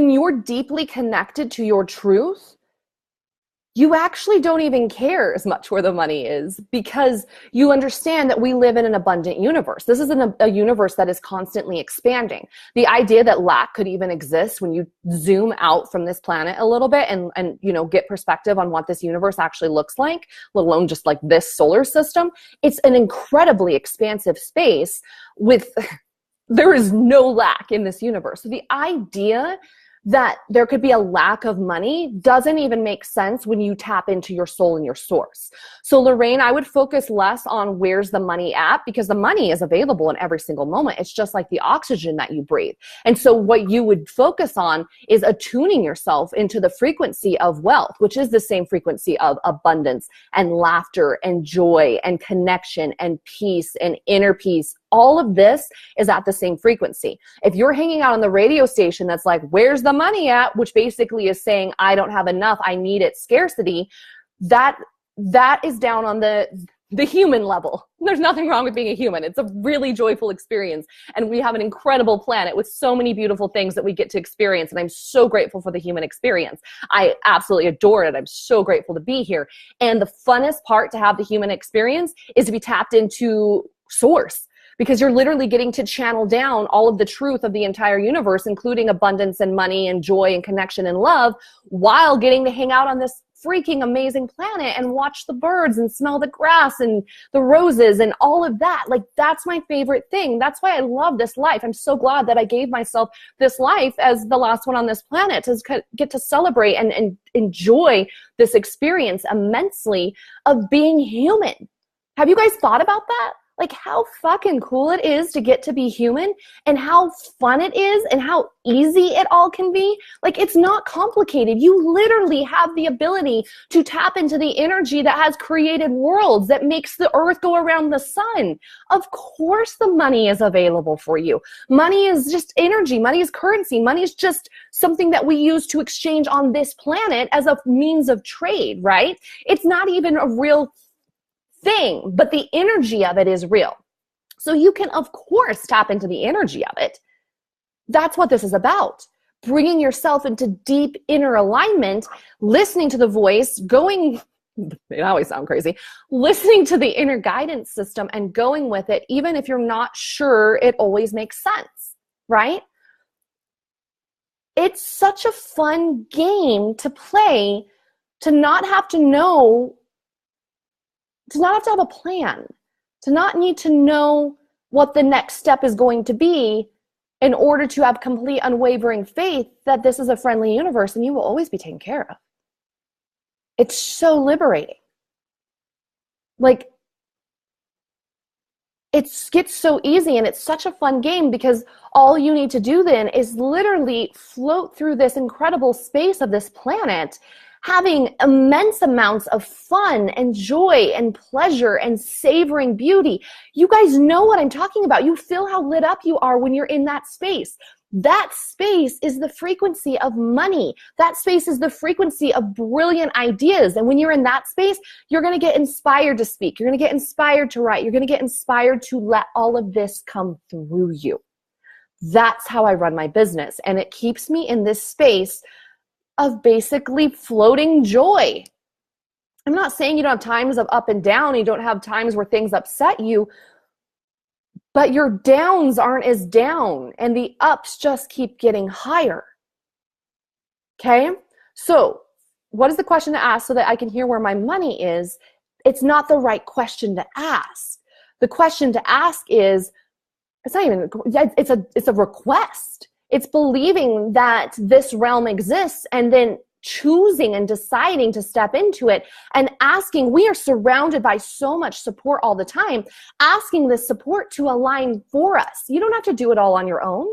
you're deeply connected to your truth, you actually don't even care as much where the money is because you understand that we live in an abundant universe. This is a universe that is constantly expanding. The idea that lack could even exist when you zoom out from this planet a little bit and get perspective on what this universe actually looks like, let alone just like this solar system, it's an incredibly expansive space there is no lack in this universe. So the idea that there could be a lack of money doesn't even make sense when you tap into your soul and your source. So Lorraine, I would focus less on where's the money at, because the money is available in every single moment. It's just like the oxygen that you breathe. And so what you would focus on is attuning yourself into the frequency of wealth, which is the same frequency of abundance and laughter and joy and connection and peace and inner peace. All of this is at the same frequency. If you're hanging out on the radio station that's like, where's the money at? Which basically is saying, I don't have enough, I need it, scarcity, that is down on the human level. There's nothing wrong with being a human. It's a really joyful experience. And we have an incredible planet with so many beautiful things that we get to experience. And I'm so grateful for the human experience. I absolutely adore it. I'm so grateful to be here. And the funnest part to have the human experience is to be tapped into source, because you're literally getting to channel down all of the truth of the entire universe, including abundance and money and joy and connection and love, while getting to hang out on this freaking amazing planet and watch the birds and smell the grass and the roses and all of that. Like, that's my favorite thing. That's why I love this life. I'm so glad that I gave myself this life as the last one on this planet to get to celebrate and enjoy this experience immensely of being human. Have you guys thought about that? Like, how fucking cool it is to get to be human, and how fun it is, and how easy it all can be. Like, it's not complicated. You literally have the ability to tap into the energy that has created worlds, that makes the earth go around the sun. Of course the money is available for you. Money is just energy. Money is currency. Money is just something that we use to exchange on this planet as a means of trade, right? It's not even a real thing, but the energy of it is real. So you can, of course, tap into the energy of it. That's what this is about. Bringing yourself into deep inner alignment, listening to the voice, it always sounds crazy, listening to the inner guidance system and going with it, even if you're not sure it always makes sense, right? It's such a fun game to play, to not have to know, to not have to have a plan, to not need to know what the next step is going to be in order to have complete unwavering faith that this is a friendly universe and you will always be taken care of. It's so liberating. Like, it gets so easy, and it's such a fun game because all you need to do then is literally float through this incredible space of this planet, having immense amounts of fun and joy and pleasure and savoring beauty. You guys know what I'm talking about. You feel how lit up you are when you're in that space. That space is the frequency of money. That space is the frequency of brilliant ideas. And when you're in that space, you're going to get inspired to speak. You're going to get inspired to write. You're going to get inspired to let all of this come through you. That's how I run my business. And it keeps me in this space of basically floating joy. I'm not saying you don't have times of up and down, you don't have times where things upset you, but your downs aren't as down and the ups just keep getting higher. Okay? So, what is the question to ask so that I can hear where my money is? It's not the right question to ask. The question to ask is, it's not even, it's a request. It's believing that this realm exists and then choosing and deciding to step into it and asking. We are surrounded by so much support all the time, asking this support to align for us. You don't have to do it all on your own.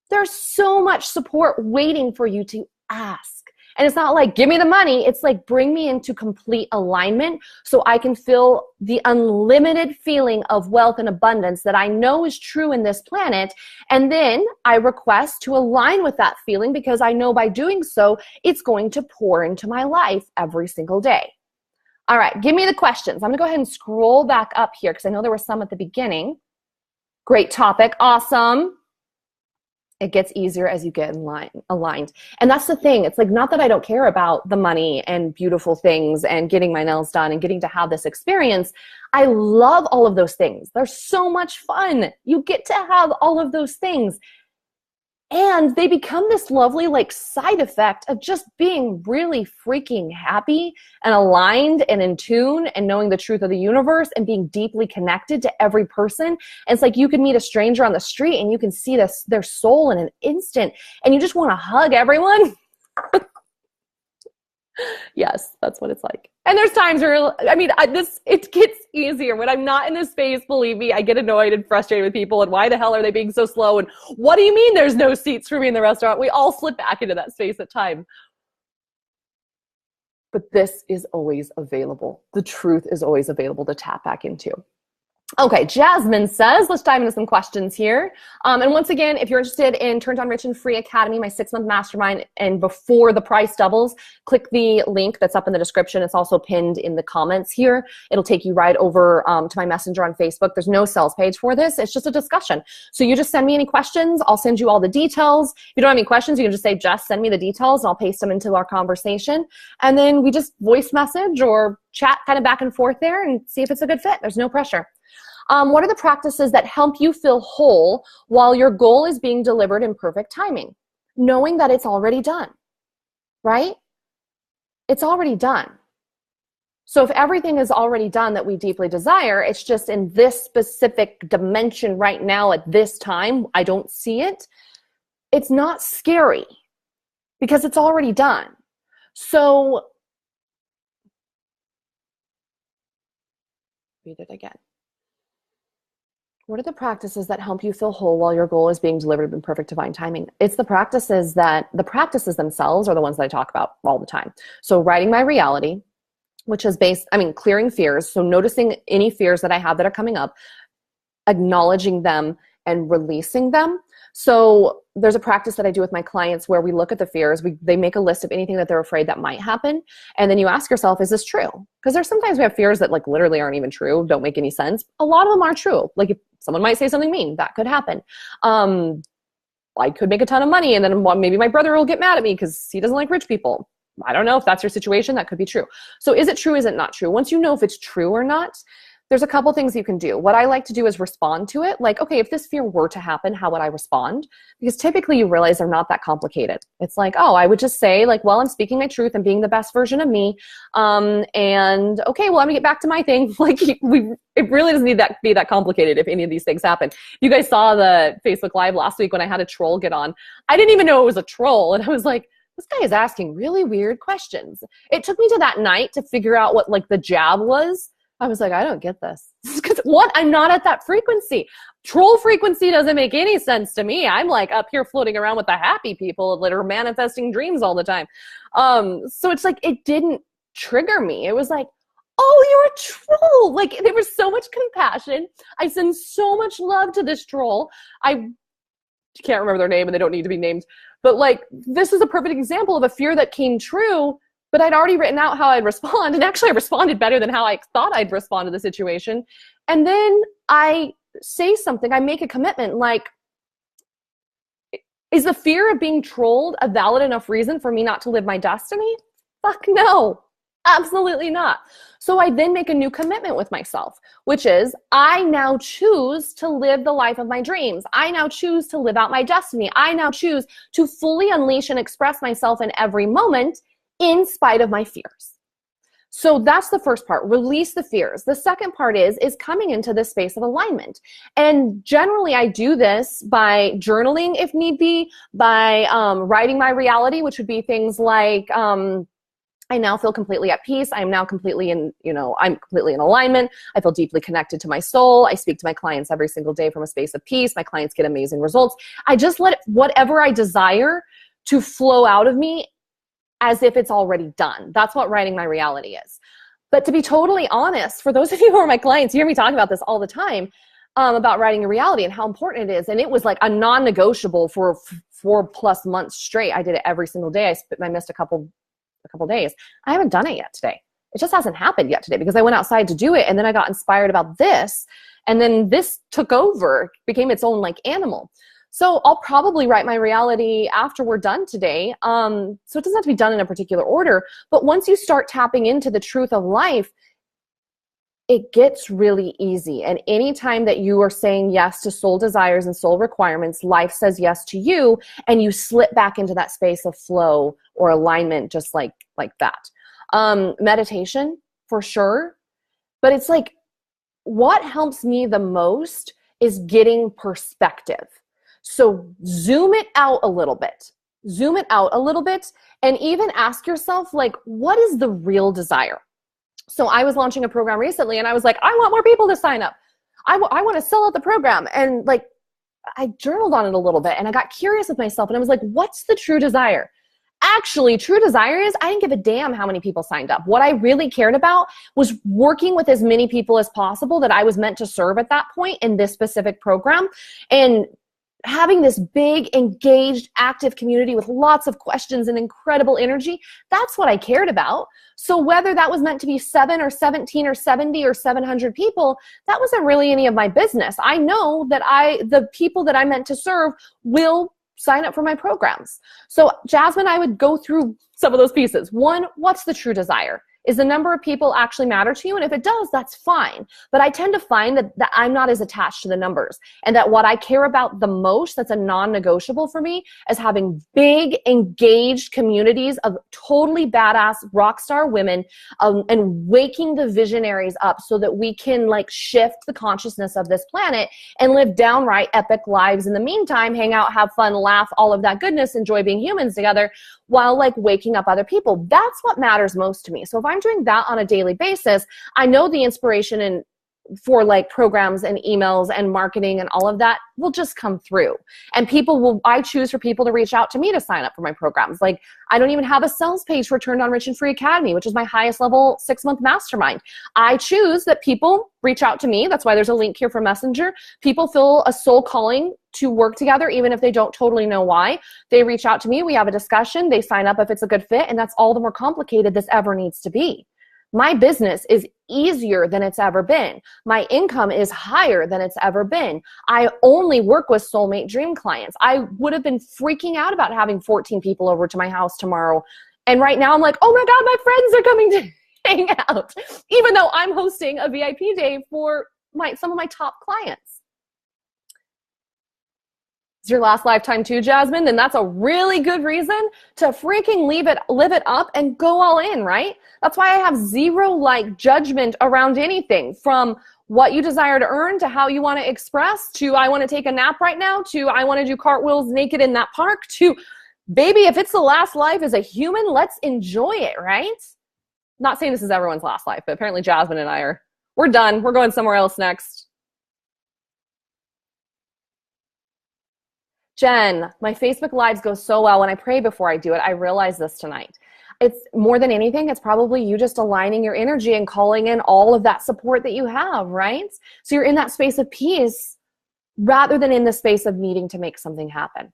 There's so much support waiting for you to ask. And it's not like, give me the money. It's like, bring me into complete alignment so I can feel the unlimited feeling of wealth and abundance that I know is true in this planet. And then I request to align with that feeling because I know by doing so, it's going to pour into my life every single day. All right, give me the questions. I'm gonna go ahead and scroll back up here because I know there were some at the beginning. Great topic, awesome. It gets easier as you get aligned. And that's the thing. It's like, not that I don't care about the money and beautiful things and getting my nails done and getting to have this experience. I love all of those things. They're so much fun. You get to have all of those things. And they become this lovely like side effect of just being really freaking happy and aligned and in tune and knowing the truth of the universe and being deeply connected to every person. And it's like you could meet a stranger on the street and you can see their soul in an instant and you just want to hug everyone. Yes, that's what it's like. And there's times where, I mean, it gets easier. When I'm not in this space, believe me, I get annoyed and frustrated with people. And why the hell are they being so slow? And what do you mean there's no seats for me in the restaurant? We all slip back into that space at times. But this is always available. The truth is always available to tap back into. Okay, Jasmine says, let's dive into some questions here. And once again, if you're interested in Turned On Rich and Free Academy, my 6-month mastermind, and before the price doubles, click the link that's up in the description. It's also pinned in the comments here. It'll take you right over to my messenger on Facebook. There's no sales page for this. It's just a discussion. So you just send me any questions. I'll send you all the details. If you don't have any questions, you can just say, Jess, send me the details, and I'll paste them into our conversation. And then we just voice message or chat kind of back and forth there and see if it's a good fit. There's no pressure. What are the practices that help you feel whole while your goal is being delivered in perfect timing? Knowing that it's already done, right? It's already done. So if everything is already done that we deeply desire, it's just in this specific dimension right now at this time, I don't see it. It's not scary because it's already done. So read it again. What are the practices that help you feel whole while your goal is being delivered in perfect divine timing? It's the practices themselves are the ones that I talk about all the time. So writing my reality, which is clearing fears. So noticing any fears that I have that are coming up, acknowledging them and releasing them. So there's a practice that I do with my clients where we look at the fears. They make a list of anything that they're afraid that might happen. And then you ask yourself, is this true? Because there's sometimes we have fears that like literally aren't even true, don't make any sense. A lot of them are true. Like if someone might say something mean, that could happen. I could make a ton of money and then maybe my brother will get mad at me because he doesn't like rich people. I don't know if that's your situation. That could be true. So is it true? Is it not true? Once you know if it's true or not, there's a couple things you can do. What I like to do is respond to it. Like, okay, if this fear were to happen, how would I respond? Because typically you realize they're not that complicated. It's like, oh, I would just say like, well, I'm speaking my truth and being the best version of me. And okay, well, let me get back to my thing. Like it really doesn't need that be that complicated if any of these things happen. You guys saw the Facebook Live last week when I had a troll get on. I didn't even know it was a troll. And I was like, this guy is asking really weird questions. It took me to that night to figure out what like the jab was. I was like, I don't get this. Because what? I'm not at that frequency. Troll frequency doesn't make any sense to me. I'm like up here floating around with the happy people that are manifesting dreams all the time. So it's like, it didn't trigger me. It was like, oh, you're a troll. Like there was so much compassion. I send so much love to this troll. I can't remember their name and they don't need to be named. But like, this is a perfect example of a fear that came true. But I'd already written out how I'd respond. And actually I responded better than how I thought I'd respond to the situation. And then I say something, I make a commitment like, is the fear of being trolled a valid enough reason for me not to live my destiny? Fuck no, absolutely not. So I then make a new commitment with myself, which is I now choose to live the life of my dreams. I now choose to live out my destiny. I now choose to fully unleash and express myself in every moment in spite of my fears. So that's the first part, release the fears. The second part is coming into this space of alignment. And generally I do this by journaling if need be, by writing my reality, which would be things like I now feel completely at peace. I'm now completely I'm completely in alignment. I feel deeply connected to my soul. I speak to my clients every single day from a space of peace. My clients get amazing results. I just let whatever I desire to flow out of me as if it's already done. That's what writing my reality is. But to be totally honest, for those of you who are my clients, you hear me talk about this all the time, about writing a reality and how important it is. And it was like a non-negotiable for 4+ months straight. I did it every single day. I missed a couple days. I haven't done it yet today. It just hasn't happened yet today because I went outside to do it, and then I got inspired about this, and then this took over, became its own like animal. So I'll probably write my reality after we're done today. So it doesn't have to be done in a particular order, but once you start tapping into the truth of life, it gets really easy. And anytime that you are saying yes to soul desires and soul requirements, life says yes to you, and you slip back into that space of flow or alignment just like that. Meditation, for sure. But it's like, what helps me the most is getting perspective. So zoom it out a little bit. Zoom it out a little bit, and even ask yourself, like, what is the real desire? So I was launching a program recently, and I was like, I want more people to sign up. I want to sell out the program. And like, I journaled on it a little bit, and I got curious with myself, and I was like, what's the true desire? Actually, true desire is I didn't give a damn how many people signed up. What I really cared about was working with as many people as possible that I was meant to serve at that point in this specific program, and having this big, engaged, active community with lots of questions and incredible energy. That's what I cared about. So whether that was meant to be 7 or 17 or 70 or 700 people, that wasn't really any of my business. I know that the people that I meant to serve will sign up for my programs. So Jasmine, I would go through some of those pieces. One, what's the true desire? Is the number of people actually matter to you? And if it does, that's fine. But I tend to find that I'm not as attached to the numbers, and that what I care about the most, that's a non-negotiable for me, is having big, engaged communities of totally badass rock star women, and waking the visionaries up so that we can like shift the consciousness of this planet and live downright epic lives in the meantime, hang out, have fun, laugh, all of that goodness, enjoy being humans together while like waking up other people. That's what matters most to me. So if I'm doing that on a daily basis, I know the inspiration for like programs and emails and marketing and all of that will just come through. And I choose for people to reach out to me to sign up for my programs. Like, I don't even have a sales page for Turned On Rich and Free Academy, which is my highest level 6-month mastermind. I choose that people reach out to me. That's why there's a link here for Messenger. People feel a soul calling to work together, even if they don't totally know why. They reach out to me, we have a discussion, they sign up if it's a good fit, and that's all the more complicated this ever needs to be. My business is easier than it's ever been. My income is higher than it's ever been. I only work with soulmate dream clients. I would have been freaking out about having 14 people over to my house tomorrow. And right now I'm like, oh my God, my friends are coming to hang out, even though I'm hosting a VIP day for some of my top clients. It's your last lifetime too, Jasmine, then that's a really good reason to freaking live it up and go all in, right? That's why I have zero like judgment around anything, from what you desire to earn to how you want to express, to I want to take a nap right now, to I want to do cartwheels naked in that park, to baby, if it's the last life as a human, let's enjoy it, right? Not saying this is everyone's last life, but apparently Jasmine and we're done. We're going somewhere else next. Jen, my Facebook Lives go so well. When I pray before I do it, I realize this tonight. It's more than anything, it's probably you just aligning your energy and calling in all of that support that you have, right? So you're in that space of peace rather than in the space of needing to make something happen.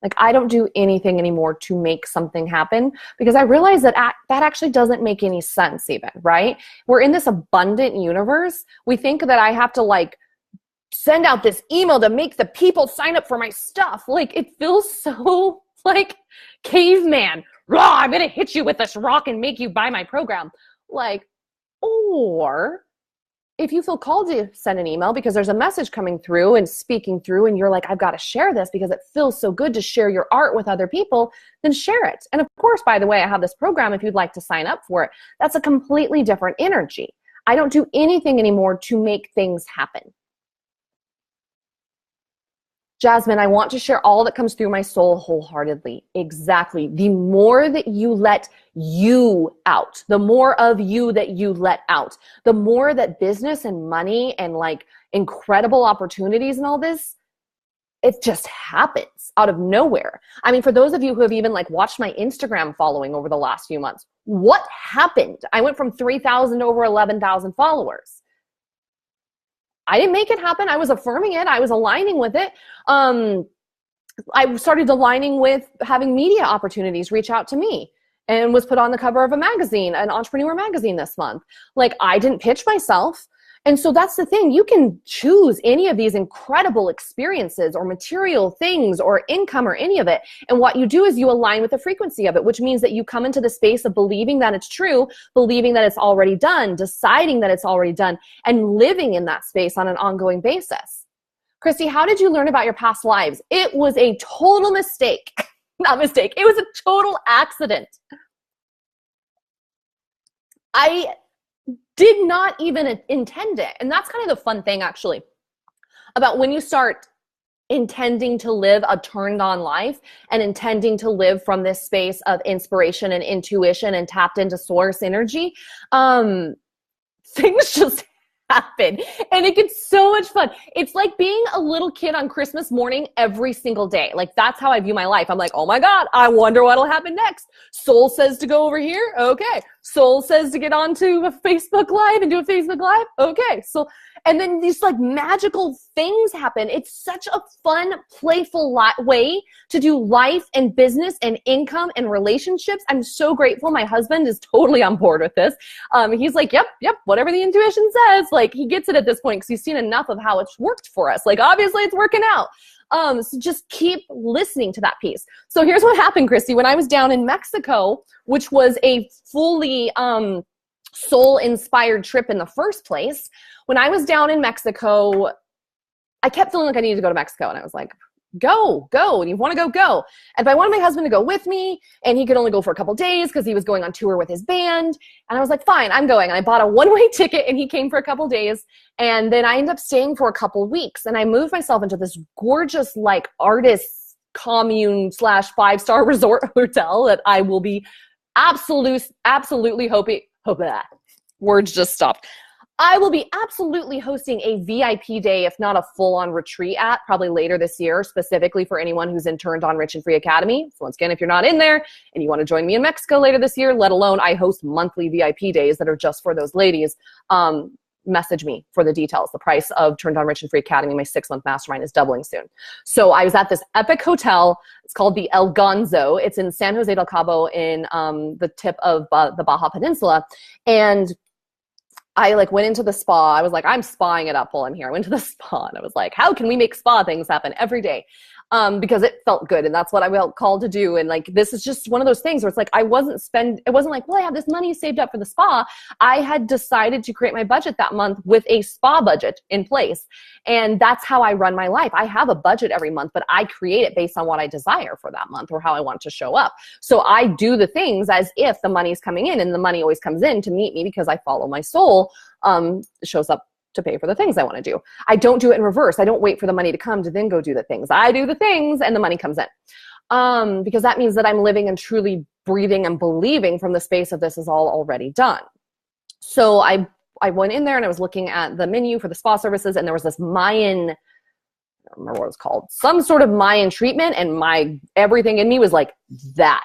Like, I don't do anything anymore to make something happen, because I realize that that actually doesn't make any sense even, right? We're in this abundant universe. We think that I have to like send out this email to make the people sign up for my stuff. Like, it feels so like caveman. Raw, I'm gonna hit you with this rock and make you buy my program. Like, or if you feel called to send an email because there's a message coming through and speaking through, and you're like, I've got to share this because it feels so good to share your art with other people, then share it. And of course, by the way, I have this program if you'd like to sign up for it. That's a completely different energy. I don't do anything anymore to make things happen. Jasmine, I want to share all that comes through my soul wholeheartedly. Exactly. The more that you let you out, the more of you that you let out, the more that business and money and like incredible opportunities and all this, it just happens out of nowhere. I mean, for those of you who have even like watched my Instagram following over the last few months, what happened? I went from 3,000 to over 11,000 followers. I didn't make it happen. I was affirming it. I was aligning with it. I started aligning with having media opportunities reach out to me and was put on the cover of a magazine, an entrepreneur magazine this month. Like, I didn't pitch myself. And so that's the thing. You can choose any of these incredible experiences or material things or income or any of it. And what you do is you align with the frequency of it, which means that you come into the space of believing that it's true, believing that it's already done, deciding that it's already done, and living in that space on an ongoing basis. Christy, how did you learn about your past lives? It was a total mistake. Not mistake. It was a total accident. I did not even intend it. And that's kind of the fun thing, actually, about when you start intending to live a turned on life and intending to live from this space of inspiration and intuition and tapped into source energy. Things just happen and it gets so much fun. It's like being a little kid on Christmas morning every single day. Like, that's how I view my life. I'm like, oh my God, I wonder what'll happen next. Soul says to go over here. Okay. Soul says to get onto a Facebook Live and do a Facebook Live. Okay. So, and then these like magical things happen. It's such a fun, playful way to do life and business and income and relationships. I'm so grateful. My husband is totally on board with this. He's like, yep, whatever the intuition says. Like, he gets it at this point because he's seen enough of how it's worked for us. Like, obviously it's working out. So just keep listening to that piece. So here's what happened, Christy. When I was down in Mexico, which was a fully soul-inspired trip in the first place, when I was down in Mexico, I kept feeling like I needed to go to Mexico. And I was like, go. And you want to go. And if I wanted my husband to go with me, and he could only go for a couple days because he was going on tour with his band. And I was like, fine, I'm going. And I bought a one-way ticket and he came for a couple days. And then I ended up staying for a couple weeks. And I moved myself into this gorgeous, like, artist commune / 5-star resort hotel that I will be absolutely words just stopped. I will be absolutely hosting a VIP day, if not a full-on retreat at, probably later this year, specifically for anyone who's in Turned On Rich and Free Academy. So once again, if you're not in there and you want to join me in Mexico later this year, let alone I host monthly VIP days that are just for those ladies, message me for the details. The price of Turned On Rich and Free Academy, my 6-month mastermind, is doubling soon. So I was at this epic hotel. It's called the El Gonzo. It's in San Jose del Cabo in the tip of the Baja Peninsula. And I like went into the spa. I was like, I'm spaing it up while I'm here. I went to the spa and I was like, how can we make spa things happen every day? Because it felt good and that's what I felt called to do. And like, this is just one of those things where it's like, it wasn't like, well, I have this money saved up for the spa. I had decided to create my budget that month with a spa budget in place. And that's how I run my life. I have a budget every month, but I create it based on what I desire for that month or how I want to show up. So I do the things as if the money's coming in, and the money always comes in to meet me because I follow my soul. It shows up to pay for the things I want to do. I don't do it in reverse. I don't wait for the money to come to then go do the things. I do the things and the money comes in. Because that means that I'm living and truly breathing and believing from the space of this is all already done. So I went in there and I was looking at the menu for the spa services, and there was this Mayan, I don't remember what it was called, some sort of Mayan treatment, and everything in me was like, that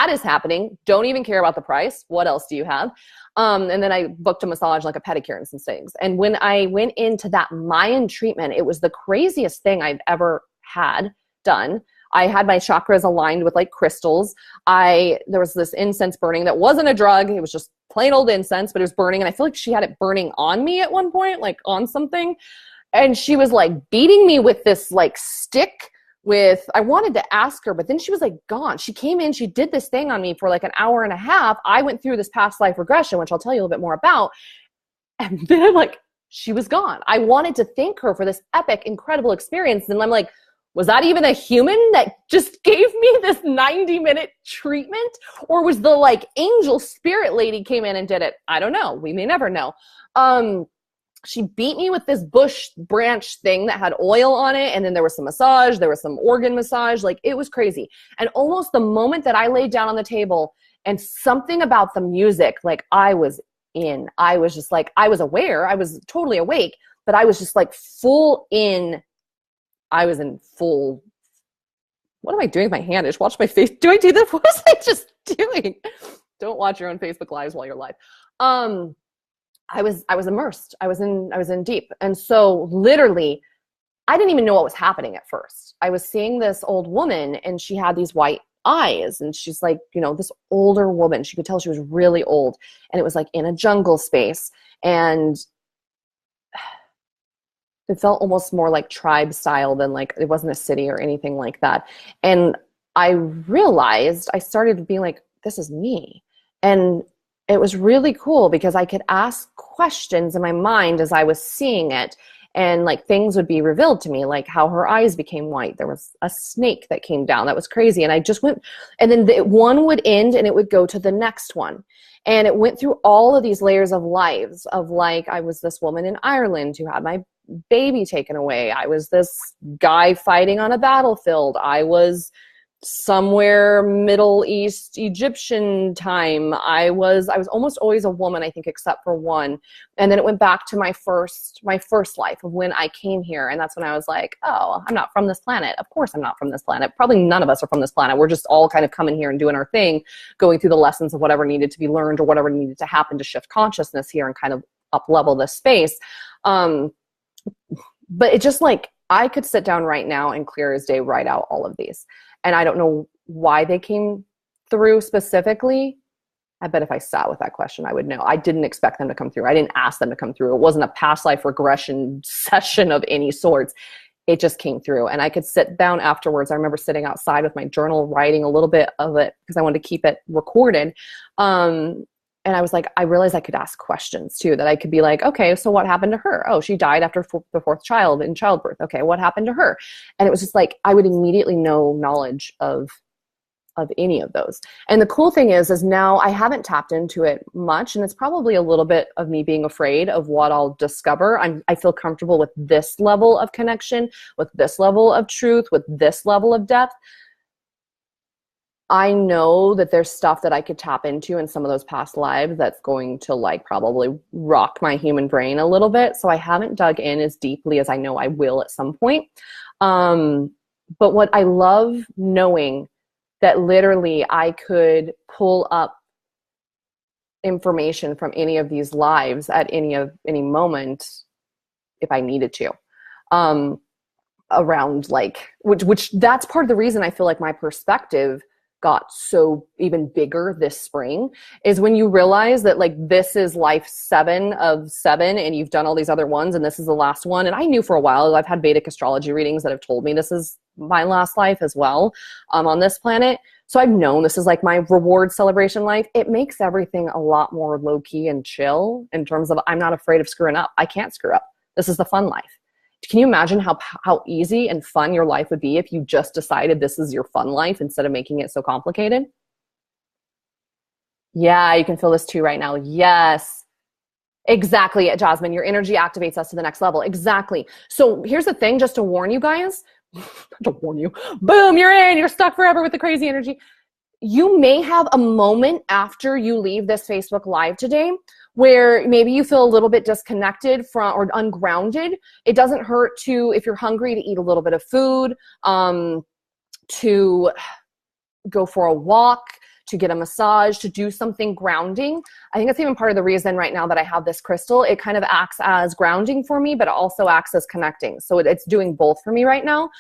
is happening. Don't even care about the price. What else do you have? And then I booked a massage, like a pedicure and some things. And when I went into that Mayan treatment, it was the craziest thing I've ever had done. I had my chakras aligned with like crystals. There was this incense burning that wasn't a drug. It was just plain old incense, but it was burning. And I feel like she had it burning on me at one point, like on something. And she was like beating me with this like stick I wanted to ask her, but then she was like gone. She came in, she did this thing on me for like an hour and a half. I went through this past life regression, which I'll tell you a little bit more about. And then like, she was gone. I wanted to thank her for this epic, incredible experience. And I'm like, was that even a human that just gave me this 90-minute treatment? Or was the like angel spirit lady came in and did it? I don't know. We may never know. she beat me with this bush branch thing that had oil on it. And then there was some massage, there was some organ massage. Like, it was crazy. And almost the moment that I laid down on the table and something about the music, like I was just like, I was aware, I was totally awake, but I was just like I was in full, what am I doing with my hand? I just watch my face. Do I do this? What was I just doing? Don't watch your own Facebook lives while you're live. I was immersed. I was in deep. And so literally, I didn't even know what was happening at first. I was seeing this old woman and she had these white eyes and she's like, this older woman. She could tell she was really old, and it was like in a jungle space, and it felt almost more like tribe style than like, it wasn't a city or anything like that. And I realized, I started being like, this is me. And it was really cool because I could ask questions in my mind as I was seeing it, and like things would be revealed to me, like how her eyes became white. There was a snake that came down. That was crazy. And I just went, and then one would end and it would go to the next one. And it went through all of these layers of lives of like, I was this woman in Ireland who had my baby taken away. I was this guy fighting on a battlefield. I was somewhere Middle East Egyptian time. I was almost always a woman, I think, except for one. And then it went back to my first life of when I came here. And that's when I was like, oh, I'm not from this planet. Of course I'm not from this planet. Probably none of us are from this planet. We're just all kind of coming here and doing our thing, going through the lessons of whatever needed to be learned or whatever needed to happen to shift consciousness here and kind of up level this space. But it just like, I could sit down right now and clear as day write out all of these. And I don't know why they came through specifically. I bet if I sat with that question, I would know. I didn't expect them to come through. I didn't ask them to come through. It wasn't a past life regression session of any sorts. It just came through. And I could sit down afterwards. I remember sitting outside with my journal, writing a little bit of it because I wanted to keep it recorded. And I was like, I realized I could ask questions too, that I could be like, okay, so what happened to her? Oh, she died after the fourth child in childbirth. Okay, what happened to her? And it was just like, I would immediately know knowledge of any of those. And the cool thing is now I haven't tapped into it much. And it's probably a little bit of me being afraid of what I'll discover. I feel comfortable with this level of connection, with this level of truth, with this level of depth. I know that there's stuff that I could tap into in some of those past lives that's going to like probably rock my human brain a little bit. So I haven't dug in as deeply as I know I will at some point. But what I love knowing that literally I could pull up information from any of these lives at any moment if I needed to. Around like, which that's part of the reason I feel like my perspective got so even bigger this spring, is when you realize that like this is life 7 of 7 and you've done all these other ones and this is the last one. And I knew for a while, I've had Vedic astrology readings that have told me this is my last life as well on this planet. So I've known this is like my reward celebration life. It makes everything a lot more low key and chill in terms of I'm not afraid of screwing up. I can't screw up. This is the fun life. Can you imagine how easy and fun your life would be if you just decided this is your fun life instead of making it so complicated? Yeah, you can feel this too right now. Yes, exactly, Jasmine. Your energy activates us to the next level. Exactly. So here's the thing, just to warn you guys, to warn you, boom, you're in, you're stuck forever with the crazy energy. You may have a moment after you leave this Facebook Live today where maybe you feel a little bit disconnected from or ungrounded. It doesn't hurt to, if you're hungry, to eat a little bit of food, to go for a walk, to get a massage, to do something grounding. I think that's even part of the reason right now that I have this crystal. It kind of acts as grounding for me, but it also acts as connecting. So it's doing both for me right now.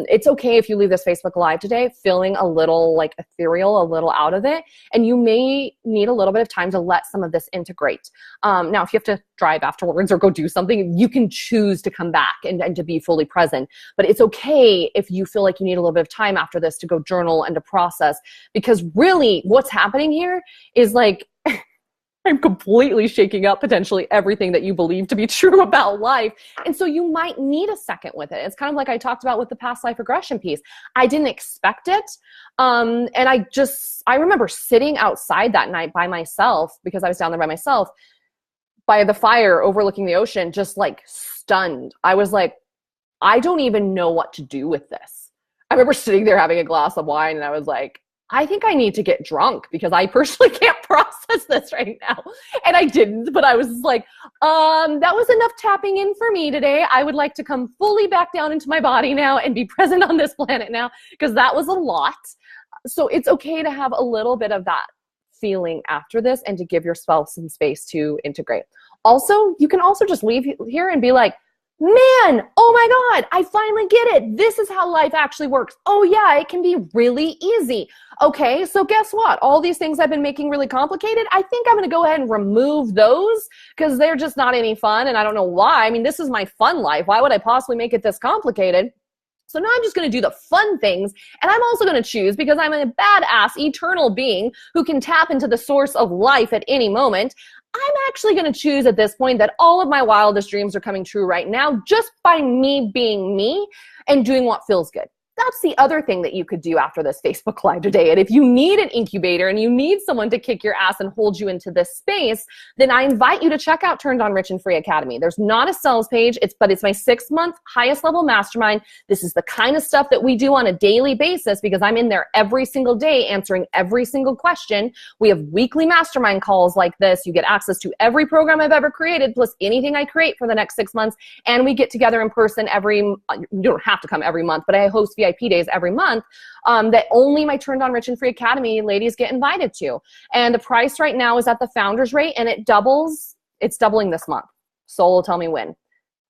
It's okay if you leave this Facebook Live today feeling a little like ethereal, a little out of it, and you may need a little bit of time to let some of this integrate. Now, if you have to drive afterwards or go do something, you can choose to come back and to be fully present. But it's okay if you feel like you need a little bit of time after this to go journal and to process, because really what's happening here is like, I'm completely shaking up potentially everything that you believe to be true about life. And so you might need a second with it. It's kind of like I talked about with the past life regression piece. I didn't expect it. And I remember sitting outside that night by myself, because I was down there by myself, by the fire overlooking the ocean, just like stunned. I was like, I don't even know what to do with this. I remember sitting there having a glass of wine and I was like, I think I need to get drunk because I personally can't process this right now. And I didn't, but I was like, that was enough tapping in for me today. I would like to come fully back down into my body now and be present on this planet now, because that was a lot. So it's okay to have a little bit of that feeling after this and to give yourself some space to integrate. Also, you can also just leave here and be like, man, oh my God, I finally get it. This is how life actually works. Oh yeah, it can be really easy. Okay, so guess what? All these things I've been making really complicated, I think I'm gonna go ahead and remove those because they're just not any fun and I don't know why. I mean, this is my fun life. Why would I possibly make it this complicated? So now I'm just going to do the fun things, and I'm also going to choose, because I'm a badass eternal being who can tap into the source of life at any moment. I'm actually going to choose at this point that all of my wildest dreams are coming true right now just by me being me and doing what feels good. That's the other thing that you could do after this Facebook Live today. And if you need an incubator and you need someone to kick your ass and hold you into this space, then I invite you to check out Turned On Rich and Free Academy. There's not a sales page, but it's my 6-month highest level mastermind. This is the kind of stuff that we do on a daily basis because I'm in there every single day answering every single question. We have weekly mastermind calls like this. You get access to every program I've ever created, plus anything I create for the next 6 months. And we get together in person you don't have to come every month, but I host VIP days every month that only my Turned On Rich and Free Academy ladies get invited to. And the price right now is at the founders rate, and it doubles. It's doubling this month. Soul will tell me when.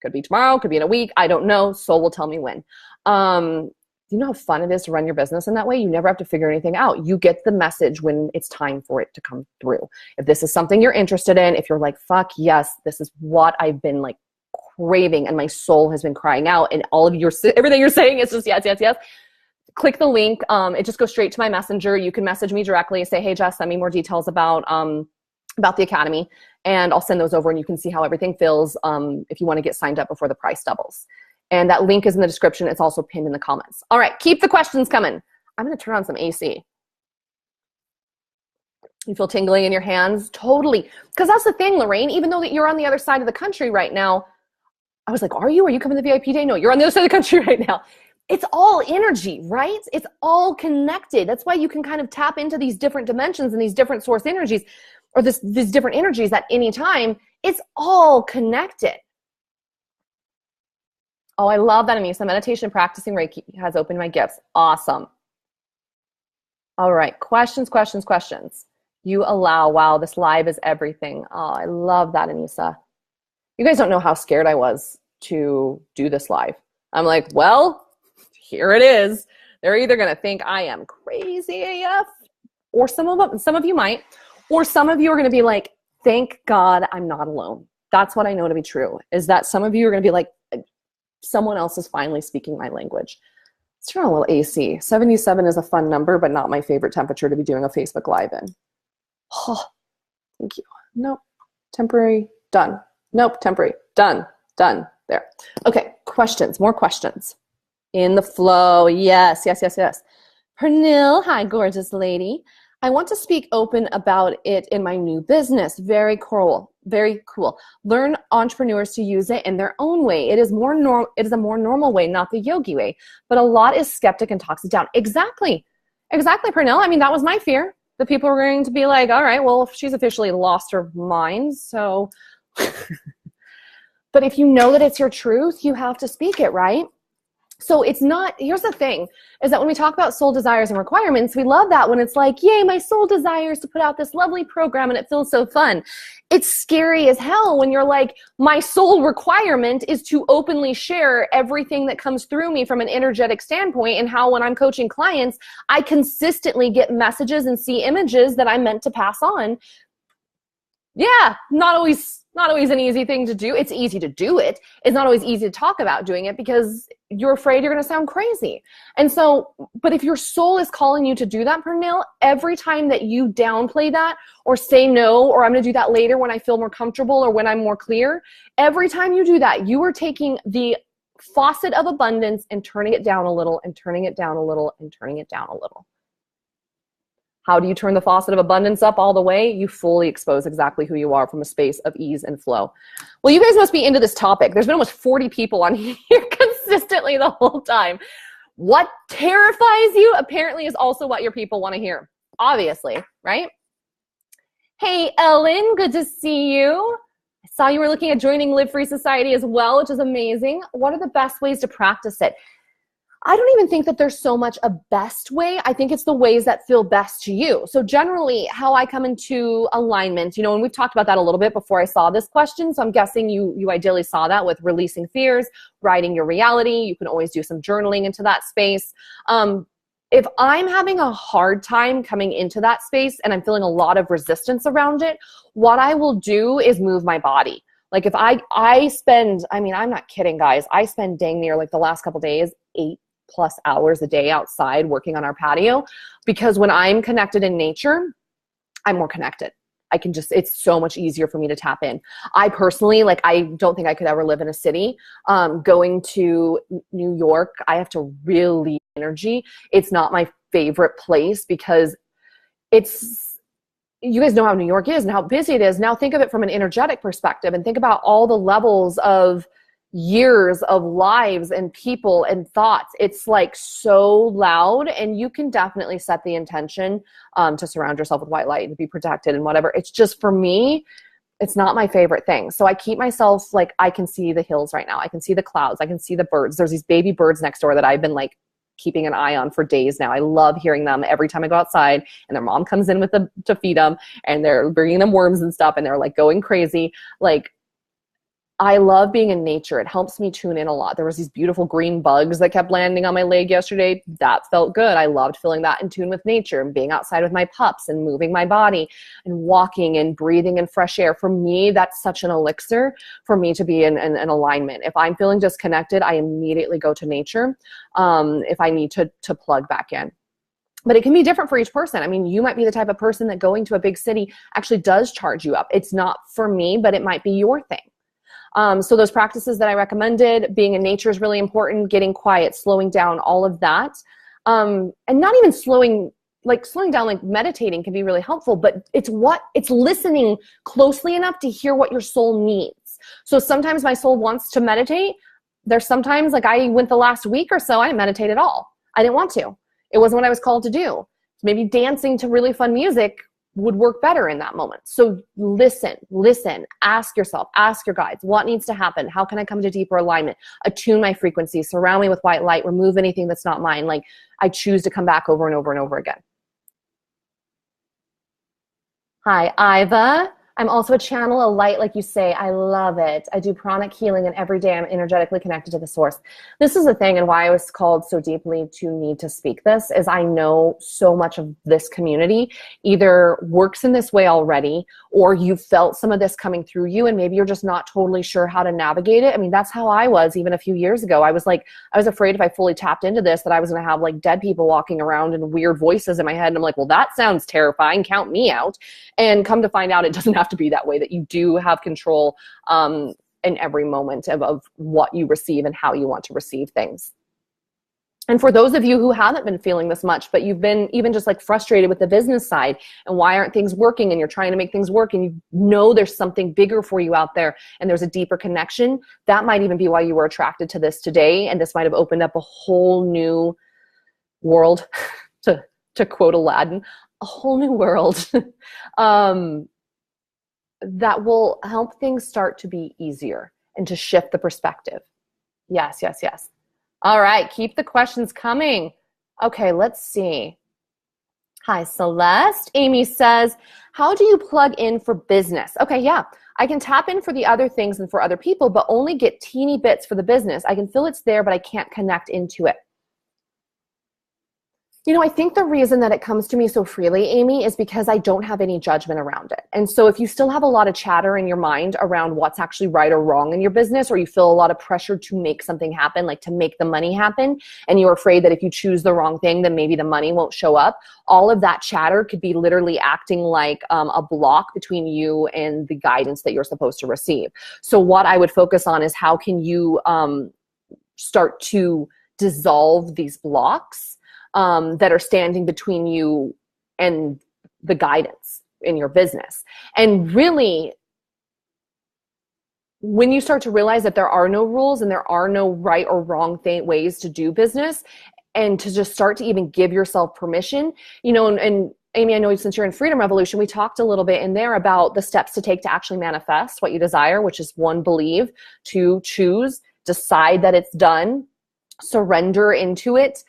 Could be tomorrow, could be in a week. I don't know. Soul will tell me when. You know how fun it is to run your business in that way? You never have to figure anything out. You get the message when it's time for it to come through. If this is something you're interested in, if you're like, fuck yes, this is what I've been like craving and my soul has been crying out, and all of everything you're saying is just yes, yes, yes. Click the link. It just goes straight to my messenger. You can message me directly, say, hey Jess, send me more details about the academy, and I'll send those over and you can see how everything feels if you want to get signed up before the price doubles. And that link is in the description. It's also pinned in the comments. All right, keep the questions coming. I'm going to turn on some AC. You feel tingling in your hands? Totally. Because that's the thing, Lorraine, even though that you're on the other side of the country right now, I was like, are you coming to the VIP day? No, you're on the other side of the country right now. It's all energy, right? It's all connected. That's why you can kind of tap into these different dimensions and these different source energies, or these different energies at any time. It's all connected. Oh, I love that, Anissa. Meditation, practicing Reiki has opened my gifts. Awesome. All right, questions. You allow, wow, this live is everything. Oh, I love that, Anissa. You guys don't know how scared I was to do this live. I'm like, well, here it is. They're either going to think I am crazy AF, or some of you might, or some of you are going to be like, thank God I'm not alone. That's what I know to be true, is that some of you are going to be like, someone else is finally speaking my language. Let's turn on a little AC. 77 is a fun number, but not my favorite temperature to be doing a Facebook Live in. Oh, thank you. Nope. Temporary. Done. Nope. Temporary. Done. Done. There. Okay. Questions. More questions. In the flow. Yes. Pernil. Hi, gorgeous lady. I want to speak open about it in my new business. Very cool. Very cool. Learn entrepreneurs to use it in their own way. It is a more normal way, not the yogi way. But a lot is skeptic and talks it down. Exactly, Pernil. I mean, that was my fear. The people were going to be like, all right, well, she's officially lost her mind, so. But if you know that it's your truth, you have to speak it, right? So it's not, here's the thing, is that when we talk about soul desires and requirements, we love that when it's like, yay, my soul desires to put out this lovely program and it feels so fun. It's scary as hell when you're like, my soul requirement is to openly share everything that comes through me from an energetic standpoint, and how when I'm coaching clients, I consistently get messages and see images that I'm meant to pass on. Yeah, not always an easy thing to do. It's easy to do it. It's not always easy to talk about doing it because you're afraid you're going to sound crazy. And so, but if your soul is calling you to do that, Pernil, every time that you downplay that or say no, or I'm going to do that later when I feel more comfortable or when I'm more clear, every time you do that, you are taking the faucet of abundance and turning it down a little and turning it down a little and turning it down a little. How do you turn the faucet of abundance up all the way? You fully expose exactly who you are from a space of ease and flow. Well, you guys must be into this topic. There's been almost 40 people on here consistently the whole time. What terrifies you apparently is also what your people want to hear. Obviously, right? Hey, Ellen, good to see you. I saw you were looking at joining Live Free Society as well, which is amazing. What are the best ways to practice it? I don't even think that there's so much a best way. I think it's the ways that feel best to you. So generally, how I come into alignment, you know, and we've talked about that a little bit before I saw this question. So I'm guessing you ideally saw that with releasing fears, writing your reality. You can always do some journaling into that space. If I'm having a hard time coming into that space and I'm feeling a lot of resistance around it, what I will do is move my body. Like if I spend, I mean, I'm not kidding, guys. I spend dang near like the last couple days, 8+ hours a day outside working on our patio, because when I'm connected in nature, I'm more connected. I can just, it's so much easier for me to tap in. I personally, like, I don't think I could ever live in a city. Going to New York, I have to really energy. It's not my favorite place because it's, you guys know how New York is and how busy it is. Now think of it from an energetic perspective and think about all the levels of years of lives and people and thoughts. It's like so loud, and you can definitely set the intention to surround yourself with white light and be protected and whatever. It's just, for me, it's not my favorite thing. So I keep myself, like, I can see the hills right now. I can see the clouds. I can see the birds. There's these baby birds next door that I've been like keeping an eye on for days now. I love hearing them every time I go outside, and their mom comes in with them to feed them, and they're bringing them worms and stuff, and they're like going crazy. Like, I love being in nature. It helps me tune in a lot. There was these beautiful green bugs that kept landing on my leg yesterday. That felt good. I loved feeling that in tune with nature and being outside with my pups and moving my body and walking and breathing in fresh air. For me, that's such an elixir for me to be in alignment. If I'm feeling disconnected, I immediately go to nature if I need to plug back in. But it can be different for each person. I mean, you might be the type of person that going to a big city actually does charge you up. It's not for me, but it might be your thing. So those practices that I recommended, being in nature is really important, getting quiet, slowing down, all of that. And not even slowing down, like meditating can be really helpful, but it's listening closely enough to hear what your soul needs. So sometimes my soul wants to meditate. There's sometimes, like I went the last week or so, I didn't meditate at all. I didn't want to. It wasn't what I was called to do. Maybe dancing to really fun music would work better in that moment. So listen, ask yourself, ask your guides, what needs to happen? How can I come to deeper alignment? Attune my frequency, surround me with white light, remove anything that's not mine. Like, I choose to come back over and over and over again. Hi, Iva. I'm also a channel, a light, like you say. I love it. I do pranic healing, and every day I'm energetically connected to the source. This is the thing, and why I was called so deeply to need to speak this, is I know so much of this community either works in this way already, or you felt some of this coming through you, and maybe you're just not totally sure how to navigate it. I mean, that's how I was even a few years ago. I was afraid if I fully tapped into this that I was going to have like dead people walking around and weird voices in my head. And I'm like, well, that sounds terrifying. Count me out. And come to find out, it doesn't have to be that way, that you do have control in every moment of what you receive and how you want to receive things. And for those of you who haven't been feeling this much, but you've been even just like frustrated with the business side and why aren't things working, and you're trying to make things work, and you know there's something bigger for you out there and there's a deeper connection, that might even be why you were attracted to this today. And this might have opened up a whole new world, to quote Aladdin, a whole new world that will help things start to be easier and to shift the perspective. Yes. All right, keep the questions coming. Okay, let's see. Hi, Celeste. Amy says, how do you plug in for business? Okay, yeah, I can tap in for the other things and for other people, but only get teeny bits for the business. I can feel it's there, but I can't connect into it. You know, I think the reason that it comes to me so freely, Amy, is because I don't have any judgment around it. And so if you still have a lot of chatter in your mind around what's actually right or wrong in your business, or you feel a lot of pressure to make something happen, like to make the money happen, and you're afraid that if you choose the wrong thing, then maybe the money won't show up, all of that chatter could be literally acting like a block between you and the guidance that you're supposed to receive. So what I would focus on is how can you start to dissolve these blocks that are standing between you and the guidance in your business. And really, when you start to realize that there are no rules and there are no right or wrong ways to do business, and to just start to even give yourself permission, and Amy, I know since you're in Freedom Revolution, we talked a little bit in there about the steps to take to actually manifest what you desire, which is 1, believe, 2, choose, decide that it's done, surrender into it,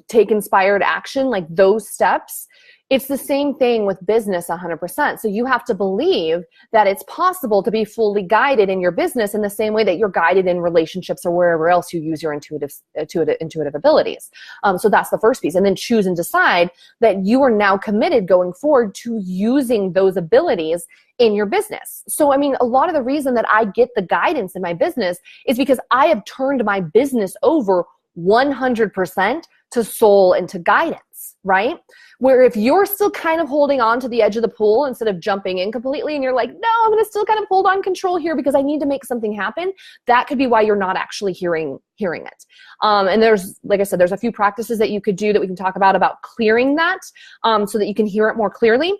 take inspired action, like those steps. It's the same thing with business 100%. So you have to believe that it's possible to be fully guided in your business in the same way that you're guided in relationships or wherever else you use your intuitive abilities. So that's the first piece. And then choose and decide that you are now committed going forward to using those abilities in your business. So, I mean, a lot of the reason that I get the guidance in my business is because I have turned my business over 100% to soul and to guidance, right? Where if you're still kind of holding on to the edge of the pool instead of jumping in completely, and you're like, no, I'm going to still kind of hold on control here because I need to make something happen, that could be why you're not actually hearing it. And there's, like I said, there's a few practices that you could do that we can talk about clearing that, so that you can hear it more clearly.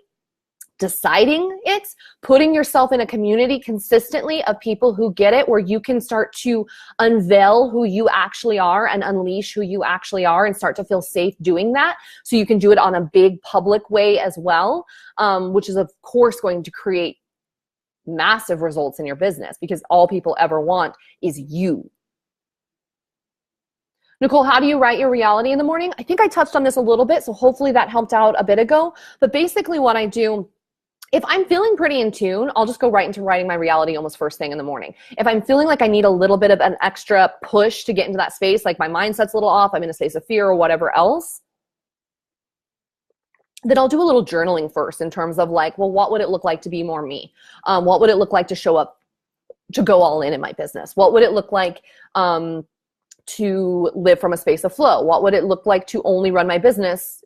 Deciding it, putting yourself in a community consistently of people who get it, where you can start to unveil who you actually are and unleash who you actually are and start to feel safe doing that. So you can do it on a big public way as well, which is of course going to create massive results in your business, because all people ever want is you. Nicole, how do you write your reality in the morning? I think I touched on this a little bit, so hopefully that helped out a bit ago. But basically what I do, if I'm feeling pretty in tune, I'll just go right into writing my reality almost first thing in the morning. If I'm feeling like I need a little bit of an extra push to get into that space, like my mindset's a little off, I'm in a space of fear or whatever else, then I'll do a little journaling first in terms of like, well, what would it look like to be more me? What would it look like to show up, to go all in my business? What would it look like to live from a space of flow? What would it look like to only run my business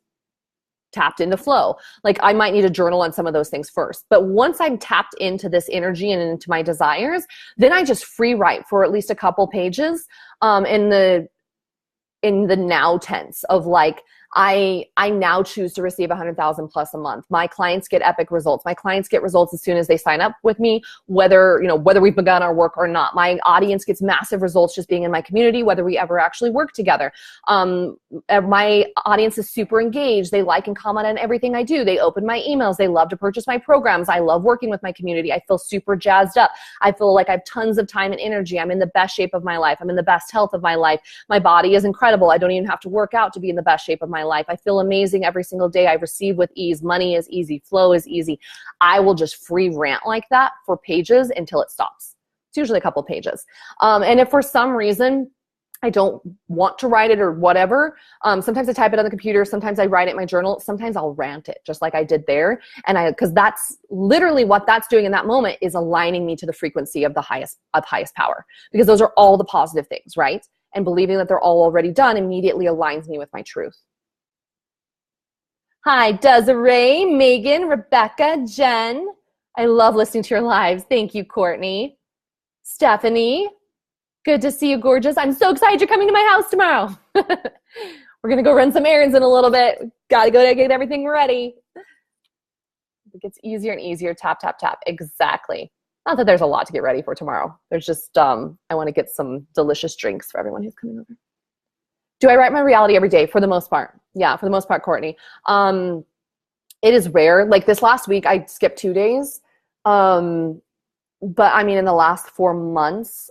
tapped into flow? Like, I might need a journal on some of those things first. But once I'm tapped into this energy and into my desires, then I just free write for at least a couple pages in the now tense of like, I now choose to receive 100,000 plus a month. My clients get epic results. My clients get results as soon as they sign up with me, whether we've begun our work or not. My audience gets massive results just being in my community, whether we ever actually work together. My audience is super engaged. They like and comment on everything I do. They open my emails. They love to purchase my programs. I love working with my community. I feel super jazzed up. I feel like I have tons of time and energy. I'm in the best shape of my life. I'm in the best health of my life. My body is incredible. I don't even have to work out to be in the best shape of my life. I feel amazing every single day. I receive with ease. Money is easy. Flow is easy. I will just free rant like that for pages until it stops. It's usually a couple pages. And if for some reason I don't want to write it or whatever, sometimes I type it on the computer. Sometimes I write it in my journal. Sometimes I'll rant it just like I did there. And because that's literally what that's doing in that moment, is aligning me to the frequency of the highest power, because those are all the positive things, right? And believing that they're all already done immediately aligns me with my truth. Hi, Desiree, Megan, Rebecca, Jen. I love listening to your lives. Thank you, Courtney. Stephanie, good to see you, gorgeous. I'm so excited you're coming to my house tomorrow. We're going to go run some errands in a little bit. Got to go to get everything ready. It gets easier and easier. Tap, tap, tap. Exactly. Not that there's a lot to get ready for tomorrow. There's just, I want to get some delicious drinks for everyone who's coming over. Do I write my reality every day? For the most part. Yeah, for the most part, Courtney. It is rare. Like this last week, I skipped 2 days. But I mean, in the last 4 months,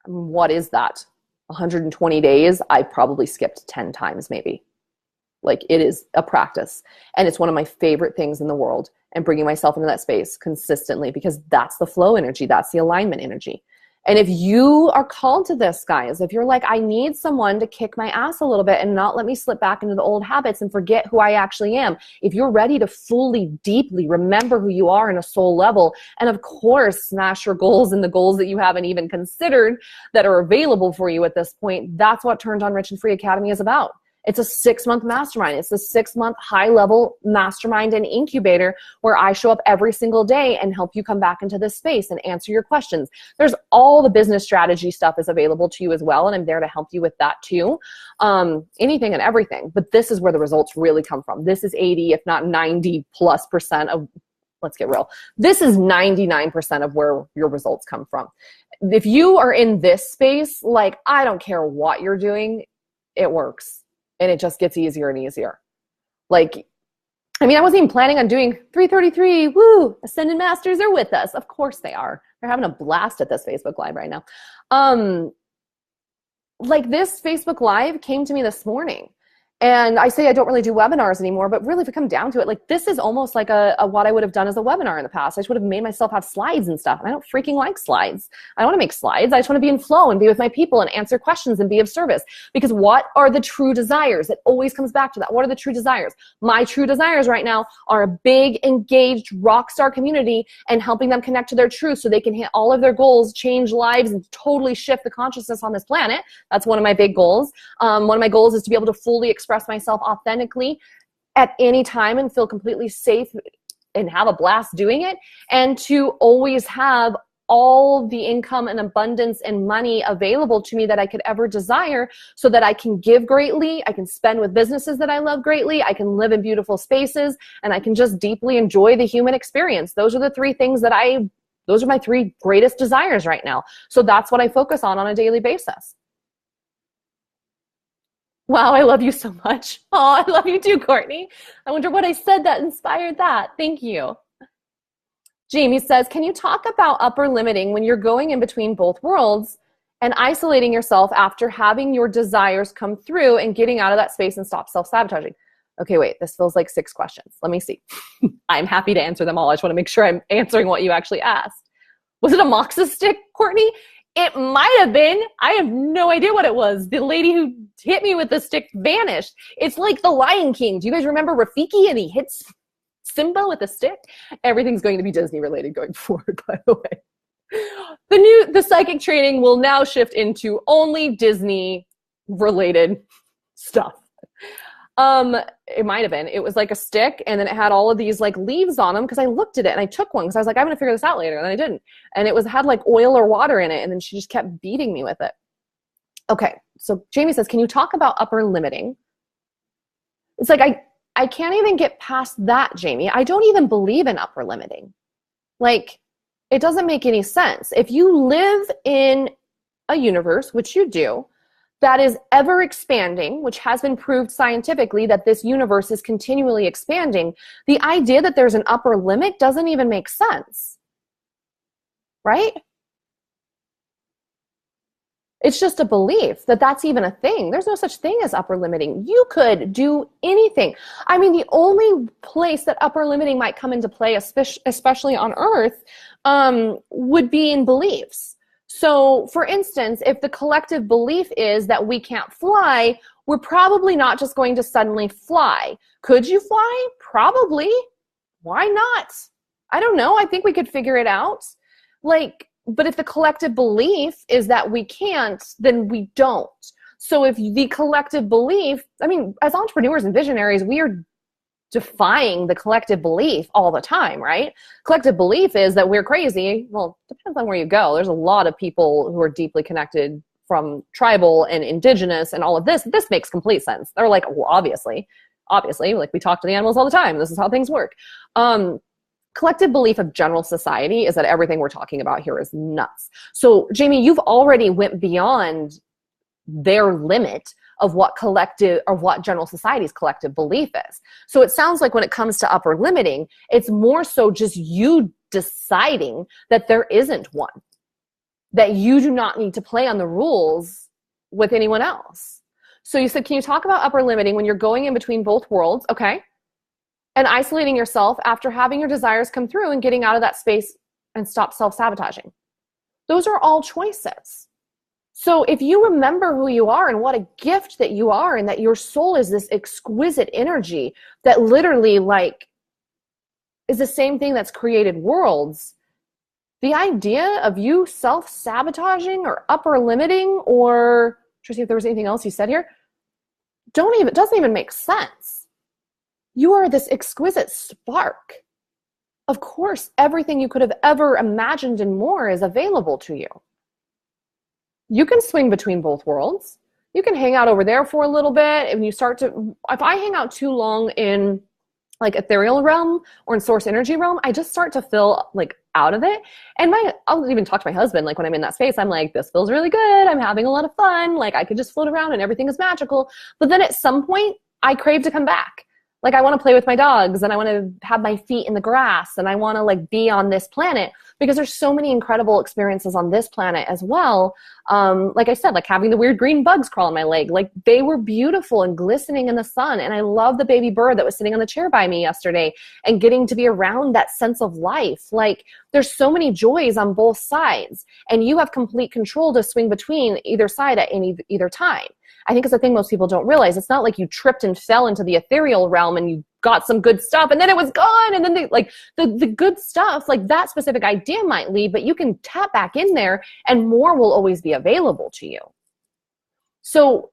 what is that? 120 days, I probably skipped 10 times maybe. Like, it is a practice. And it's one of my favorite things in the world, and bringing myself into that space consistently, because that's the flow energy. That's the alignment energy. And if you are called to this, guys, if you're like, I need someone to kick my ass a little bit and not let me slip back into the old habits and forget who I actually am, if you're ready to fully, deeply remember who you are in a soul level, and of course, smash your goals and the goals that you haven't even considered that are available for you at this point, that's what Turned On Rich and Free Academy is about. It's a 6-month mastermind. It's a 6-month high-level mastermind and incubator where I show up every single day and help you come back into this space and answer your questions. There's all the business strategy stuff is available to you as well, and I'm there to help you with that too. Anything and everything. But this is where the results really come from. This is 80, if not 90+% of, let's get real, this is 99% of where your results come from. If you are in this space, like, I don't care what you're doing, it works. And it just gets easier and easier. Like, I mean, I wasn't even planning on doing 333. Woo! Ascended Masters are with us. Of course they are. They're having a blast at this Facebook Live right now. Like, this Facebook Live came to me this morning. And I say I don't really do webinars anymore, but really if it comes down to it, like, this is almost like a what I would have done as a webinar in the past. I just would have made myself have slides and stuff. And I don't freaking like slides. I don't want to make slides. I just want to be in flow and be with my people and answer questions and be of service. Because what are the true desires? It always comes back to that. What are the true desires? My true desires right now are a big, engaged, rock star community and helping them connect to their truth so they can hit all of their goals, change lives, and totally shift the consciousness on this planet. That's one of my big goals. One of my goals is to be able to fully express myself authentically at any time and feel completely safe and have a blast doing it, and to always have all the income and abundance and money available to me that I could ever desire so that I can give greatly, I can spend with businesses that I love greatly, I can live in beautiful spaces, and I can just deeply enjoy the human experience. Those are the three things that those are my three greatest desires right now. So that's what I focus on a daily basis. Wow, I love you so much. Oh, I love you too, Courtney. I wonder what I said that inspired that. Thank you. Jamie says, can you talk about upper limiting when you're going in between both worlds and isolating yourself after having your desires come through and getting out of that space and stop self-sabotaging? Okay, wait, this feels like 6 questions. Let me see. I'm happy to answer them all. I just want to make sure I'm answering what you actually asked. Was it a moxa stick, Courtney? It might have been. I have no idea what it was. The lady who hit me with the stick vanished. It's like the Lion King. Do you guys remember Rafiki and he hits Simba with a stick? Everything's going to be Disney related going forward, by the way. The psychic training will now shift into only Disney related stuff. It might have been. It was like a stick, and then it had all of these like leaves on them because I looked at it and I took one because I was like, I'm gonna figure this out later, and then I didn't. And it had like oil or water in it, and then she just kept beating me with it. Okay, so Jamie says, can you talk about upper limiting? It's like I can't even get past that, Jamie. I don't even believe in upper limiting. Like, it doesn't make any sense. If you live in a universe, which you do, that is ever expanding, which has been proved scientifically that this universe is continually expanding, the idea that there's an upper limit doesn't even make sense, right? It's just a belief that that's even a thing. There's no such thing as upper limiting. You could do anything. I mean, the only place that upper limiting might come into play, especially on Earth, would be in beliefs. So, for instance, if the collective belief is that we can't fly, we're probably not just going to suddenly fly. Could you fly? Probably. Why not? I don't know. I think we could figure it out. But if the collective belief is that we can't, then we don't. So if the collective belief, I mean, as entrepreneurs and visionaries, we are defying the collective belief all the time, right? Collective belief is that we're crazy. Well, depends on where you go. There's a lot of people who are deeply connected from tribal and indigenous and all of this. This makes complete sense. They're like, well, obviously, like we talk to the animals all the time. This is how things work. Collective belief of general society is that everything we're talking about here is nuts. So Jamie, you've already went beyond their limit of what general society's collective belief is. So it sounds like when it comes to upper limiting, it's more so just you deciding that there isn't one, that you do not need to play on the rules with anyone else. So you said, can you talk about upper limiting when you're going in between both worlds? Okay. And isolating yourself after having your desires come through and getting out of that space and stop self-sabotaging. Those are all choices. So if you remember who you are and what a gift that you are and that your soul is this exquisite energy that literally is the same thing that's created worlds, the idea of you self-sabotaging or upper limiting or, trying to see if there was anything else you said here. doesn't even make sense. You are this exquisite spark. Of course, everything you could have ever imagined and more is available to you. You can swing between both worlds. You can hang out over there for a little bit. And if I hang out too long in like ethereal realm or in source energy realm, I just start to feel like out of it. And I'll even talk to my husband, like when I'm in that space, I'm like, this feels really good. I'm having a lot of fun. Like I could just float around and everything is magical. But then at some point I crave to come back. Like I want to play with my dogs and I want to have my feet in the grass and I want to like be on this planet because there's so many incredible experiences on this planet as well. Like I said, like having the weird green bugs crawl on my leg, like they were beautiful and glistening in the sun. And I love the baby bird that was sitting on the chair by me yesterday and getting to be around that sense of life. Like there's so many joys on both sides and you have complete control to swing between either side at either time. I think it's the thing most people don't realize. It's not like you tripped and fell into the ethereal realm and you got some good stuff and then it was gone. And then the good stuff, like that specific idea might leave, but you can tap back in there and more will always be available to you. So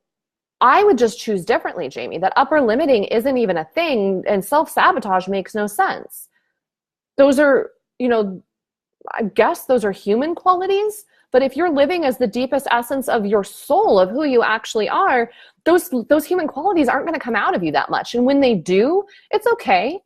I would just choose differently, Jamie, that upper limiting isn't even a thing and self-sabotage makes no sense. Those are, I guess those are human qualities. But if you're living as the deepest essence of your soul, of who you actually are, those human qualities aren't going to come out of you that much. And when they do, it's okay.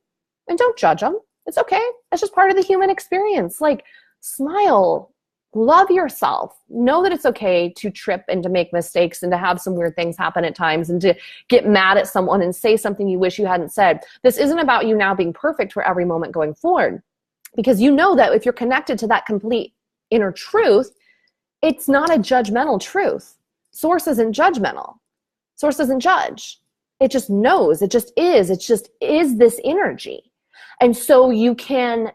And don't judge them. It's okay. It's just part of the human experience. Like, smile, love yourself. Know that it's okay to trip and to make mistakes and to have some weird things happen at times and to get mad at someone and say something you wish you hadn't said. This isn't about you now being perfect for every moment going forward. Because you know that if you're connected to that complete inner truth, it's not a judgmental truth. Source isn't judgmental. Source doesn't judge. It just knows. It just is. It just is this energy. And so you can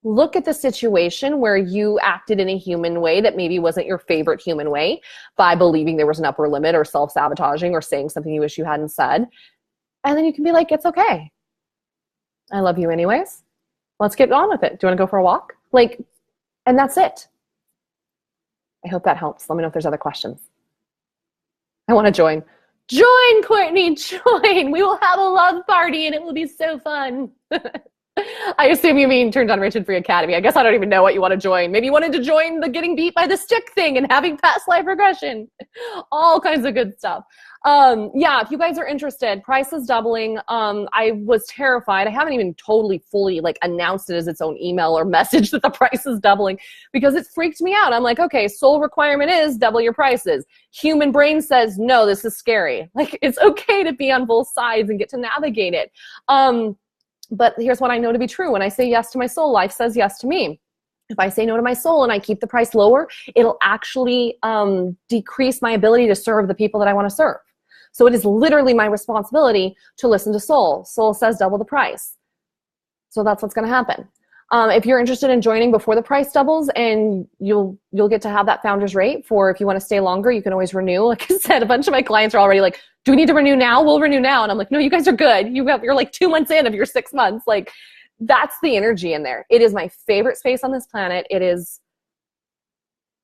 look at the situation where you acted in a human way that maybe wasn't your favorite human way by believing there was an upper limit or self-sabotaging or saying something you wish you hadn't said. And then you can be like, it's okay. I love you anyways. Let's get on with it. Do you want to go for a walk? And that's it. I hope that helps. Let me know if there's other questions. I want to join. Join, Courtney, join. We will have a love party and it will be so fun. I assume you mean Turned On Rich and Free Academy. I guess I don't even know what you want to join. Maybe you wanted to join the getting beat by the stick thing and having past life regression. All kinds of good stuff. Yeah, if you guys are interested, price is doubling. I was terrified. I haven't even totally fully announced it as its own email or message that the price is doubling because it freaked me out. I'm like, okay, soul requirement is double your prices. Human brain says, no, this is scary. It's okay to be on both sides and get to navigate it. But here's what I know to be true. When I say yes to my soul, life says yes to me. If I say no to my soul and I keep the price lower, it'll actually decrease my ability to serve the people that I want to serve. So it is literally my responsibility to listen to soul. Soul says double the price. So that's what's going to happen. If you're interested in joining before the price doubles, and you'll get to have that founder's rate for if you want to stay longer, you can always renew. Like I said, a bunch of my clients are already like, do we need to renew now? We'll renew now. And I'm like, no, you guys are good. You're 2 months in of your 6 months. That's the energy in there. It is my favorite space on this planet.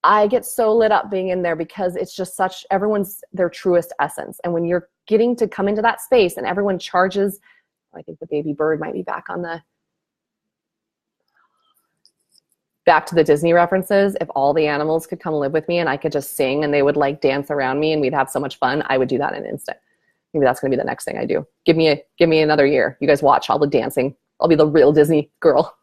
I get so lit up being in there because it's just everyone's their truest essence. And when you're getting to come into that space and everyone charges, I think the baby bird might be back to the Disney references. If all the animals could come live with me and I could just sing and they would dance around me and we'd have so much fun, I would do that in an instant. Maybe that's going to be the next thing I do. Give me another year. You guys watch all the dancing. I'll be the real Disney girl.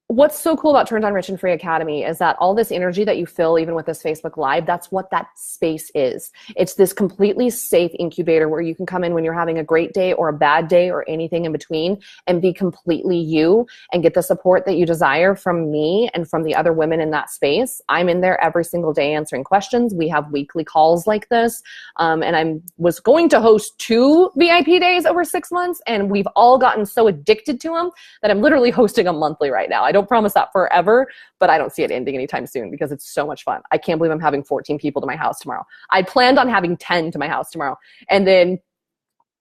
What's so cool about Turned On Rich and Free Academy is that all this energy that you feel even with this Facebook Live, that's what that space is. It's this completely safe incubator where you can come in when you're having a great day or a bad day or anything in between and be completely you and get the support that you desire from me and from the other women in that space. I'm in there every single day answering questions. We have weekly calls like this. And I was going to host 2 VIP days over 6 months, and we've all gotten so addicted to them that I'm literally hosting them monthly right now. I don't promise that forever, but I don't see it ending anytime soon because it's so much fun. I can't believe I'm having 14 people to my house tomorrow. I planned on having 10 to my house tomorrow. And then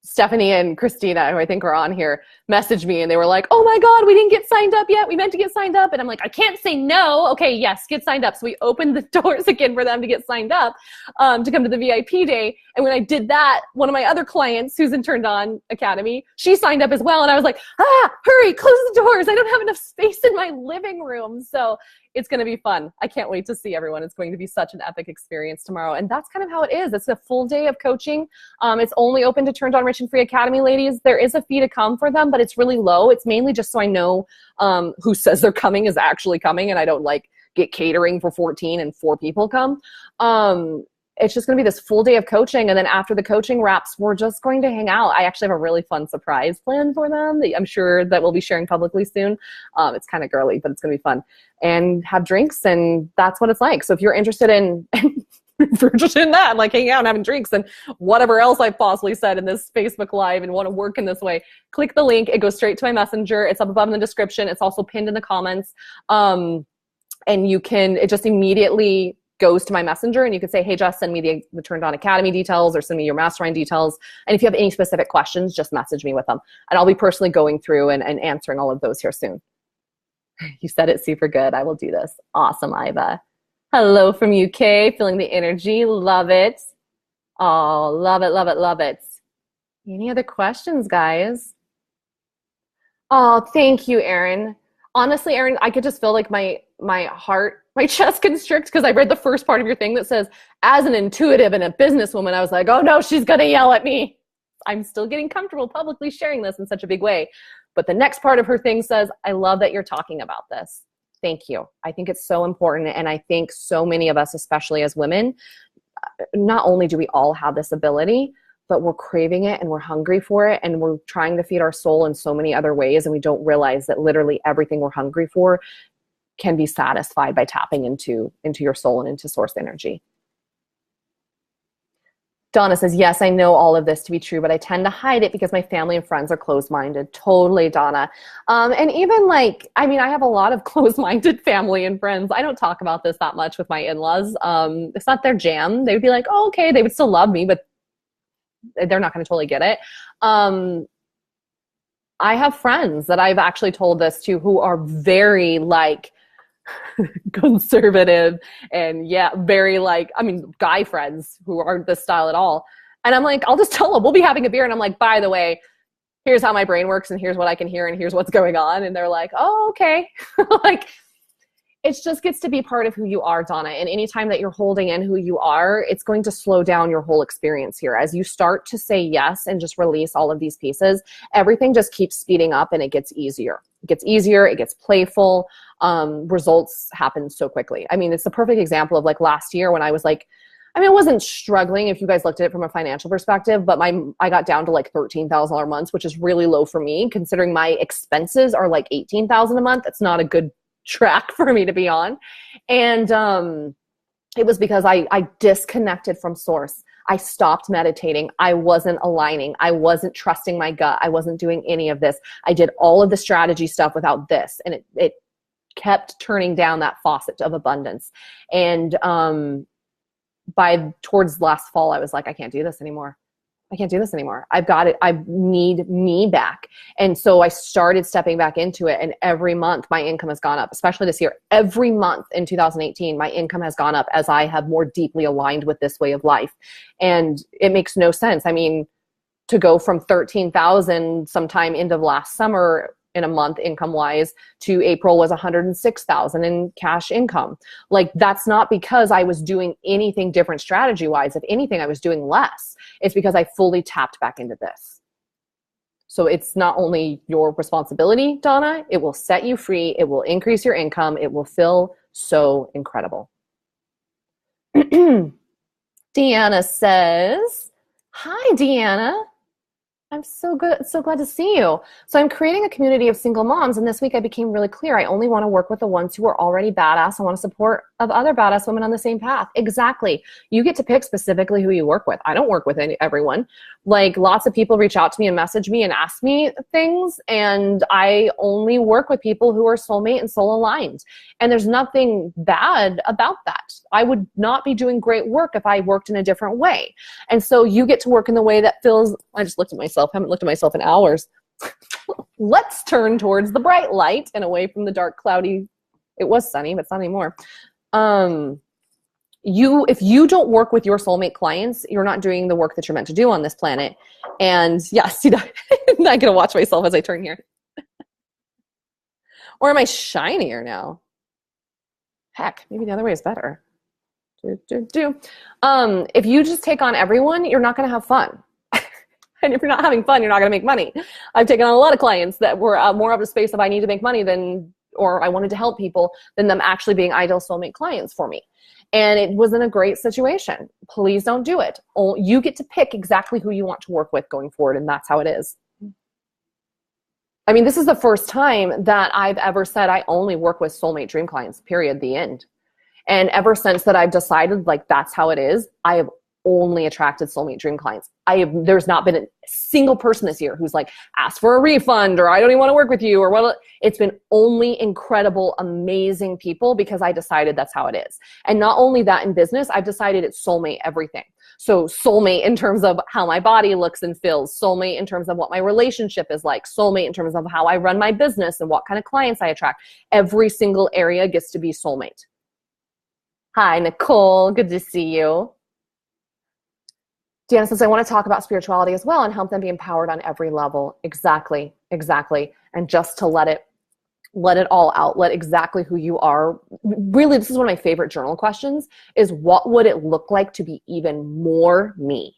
Stephanie and Christina, who I think are on here, messaged me and they were like, oh my God, we didn't get signed up yet. We meant to get signed up. And I'm like, I can't say no. Okay, yes, get signed up. So we opened the doors again for them to get signed up to come to the VIP day. And when I did that, one of my other clients, Susan Turned On Academy, she signed up as well. And I was like, hurry, close the doors. I don't have enough space in my living room. So it's going to be fun. I can't wait to see everyone. It's going to be such an epic experience tomorrow. And that's kind of how it is. It's a full day of coaching. It's only open to Turned On Rich and Free Academy ladies. There is a fee to come for them, but it's really low. It's mainly just so I know who says they're coming is actually coming, and I don't like get catering for 14 and 4 people come. It's just going to be this full day of coaching. And then after the coaching wraps, we're just going to hang out. I actually have a really fun surprise planned for them that I'm sure that we'll be sharing publicly soon. It's kind of girly, but it's going to be fun. And have drinks, and that's what it's like. So if you're interested in if you're interested in that, like hanging out and having drinks and whatever else I possibly said in this Facebook Live and want to work in this way, click the link. It goes straight to my messenger. It's up above in the description. It's also pinned in the comments. And it just immediately goes to my messenger, and you can say, hey, Jess, send me the Turned On Academy details, or send me your mastermind details. And if you have any specific questions, just message me with them. And I'll be personally going through and answering all of those here soon. You said it super good. I will do this. Awesome, Iva. Hello from UK. Feeling the energy. Love it. Oh, love it, love it, love it. Any other questions, guys? Oh, thank you, Erin. Honestly, Erin, I could just feel like my heart, my chest constrict, because I read the first part of your thing that says, as an intuitive and a businesswoman, I was like, oh no, she's going to yell at me. I'm still getting comfortable publicly sharing this in such a big way. But the next part of her thing says, I love that you're talking about this. Thank you. I think it's so important. And I think so many of us, especially as women, not only do we all have this ability, but we're craving it and we're hungry for it, and we're trying to feed our soul in so many other ways, and we don't realize that literally everything we're hungry for can be satisfied by tapping into your soul and into source energy. Donna says, yes, I know all of this to be true, but I tend to hide it because my family and friends are closed-minded. Totally, Donna. And even I have a lot of closed-minded family and friends. I don't talk about this that much with my in-laws. It's not their jam. They would be like, oh, okay, they would still love me, but they're not going to totally get it. I have friends that I've actually told this to who are very conservative and very guy friends who aren't this style at all. And I'm like, I'll just tell them, we'll be having a beer. And I'm like, by the way, here's how my brain works, and here's what I can hear, and here's what's going on. And they're like, oh, okay. It just gets to be part of who you are, Donna. And anytime that you're holding in who you are, it's going to slow down your whole experience here. As you start to say yes and just release all of these pieces, everything just keeps speeding up and it gets easier. It gets easier, it gets playful. Results happen so quickly. I mean, it's the perfect example of last year when I was I wasn't struggling if you guys looked at it from a financial perspective, but I got down to $13,000 months, which is really low for me considering my expenses are $18,000 a month. That's not a good track for me to be on. And it was because I disconnected from source. I stopped meditating. I wasn't aligning. I wasn't trusting my gut. I wasn't doing any of this. I did all of the strategy stuff without this. And it kept turning down that faucet of abundance. And towards last fall, I was like, I can't do this anymore. I can't do this anymore. I've got it. I need me back. And so I started stepping back into it. And every month my income has gone up, especially this year. Every month in 2018, my income has gone up as I have more deeply aligned with this way of life. And it makes no sense. I mean, to go from 13,000 sometime end of last summer in a month income wise to April was 106,000 in cash income. That's not because I was doing anything different strategy wise. If anything, I was doing less. It's because I fully tapped back into this. So it's not only your responsibility, Donna, it will set you free. It will increase your income. It will feel so incredible. Deanna says, hi, Deanna. I'm so good. So glad to see you. So I'm creating a community of single moms, and this week I became really clear. I only want to work with the ones who are already badass and want to support of other badass women on the same path. Exactly. You get to pick specifically who you work with. I don't work with everyone. Like, lots of people reach out to me and message me and ask me things, and I only work with people who are soulmate and soul aligned. And there's nothing bad about that. I would not be doing great work if I worked in a different way. And so you get to work in the way that feels, I just looked at myself, haven't looked at myself in hours. Let's turn towards the bright light and away from the dark, cloudy. It was sunny, but it's not anymore. If you don't work with your soulmate clients, you're not doing the work that you're meant to do on this planet. And yes, I'm not going to watch myself as I turn here. Or am I shinier now? Heck, maybe the other way is better. If you just take on everyone, you're not going to have fun. And if you're not having fun, you're not going to make money. I've taken on a lot of clients that were more of a space of I need to make money or I wanted to help people, than them actually being ideal soulmate clients for me. And it wasn't a great situation. Please don't do it. You get to pick exactly who you want to work with going forward, and that's how it is. I mean, this is the first time that I've ever said I only work with soulmate dream clients, period, the end. And ever since that I've decided, like, that's how it is, I have only attracted soulmate dream clients. There's not been a single person this year who's like, asked for a refund, or I don't even want to work with you, or what. It's been only incredible, amazing people, because I decided that's how it is. And not only that, in business, I've decided it's soulmate everything. So soulmate in terms of how my body looks and feels, soulmate in terms of what my relationship is like, soulmate in terms of how I run my business and what kind of clients I attract. Every single area gets to be soulmate. Hi, Nicole. Good to see you. Deanna says, I want to talk about spirituality as well and help them be empowered on every level. Exactly. And just to let it all out, let exactly who you are. Really, this is one of my favorite journal questions, is what would it look like to be even more me?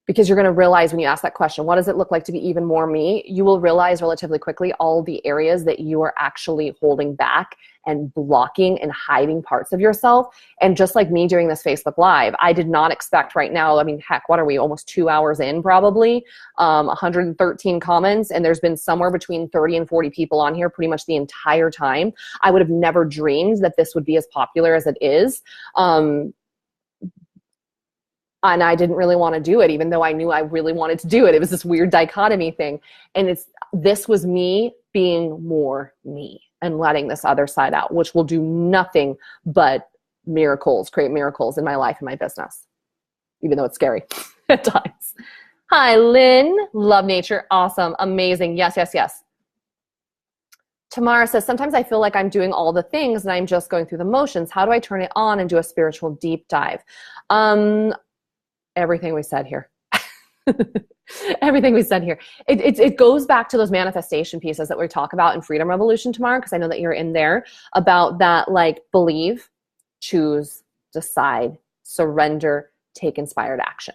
Because you're going to realize when you ask that question, what does it look like to be even more me? You will realize relatively quickly all the areas that you are actually holding back and blocking and hiding parts of yourself. And just like me doing this Facebook Live, I did not expect right now, I mean, heck, what are we, almost 2 hours in probably, 113 comments, and there's been somewhere between 30 and 40 people on here pretty much the entire time. I would have never dreamed that this would be as popular as it is. And I didn't really want to do it, even though I knew I really wanted to do it. It was this weird dichotomy thing. And this was me being more me and letting this other side out, which will do nothing but create miracles in my life and my business, even though it's scary at times. Hi, Lynn. Love nature. Awesome. Amazing. Yes. Tamara says, sometimes I feel like I'm doing all the things and I'm just going through the motions. How do I turn it on and do a spiritual deep dive? Everything we said here. Everything we said here. It goes back to those manifestation pieces that we talk about in Freedom Revolution tomorrow, because I know that you're in there, about that, like, believe, choose, decide, surrender, take inspired action.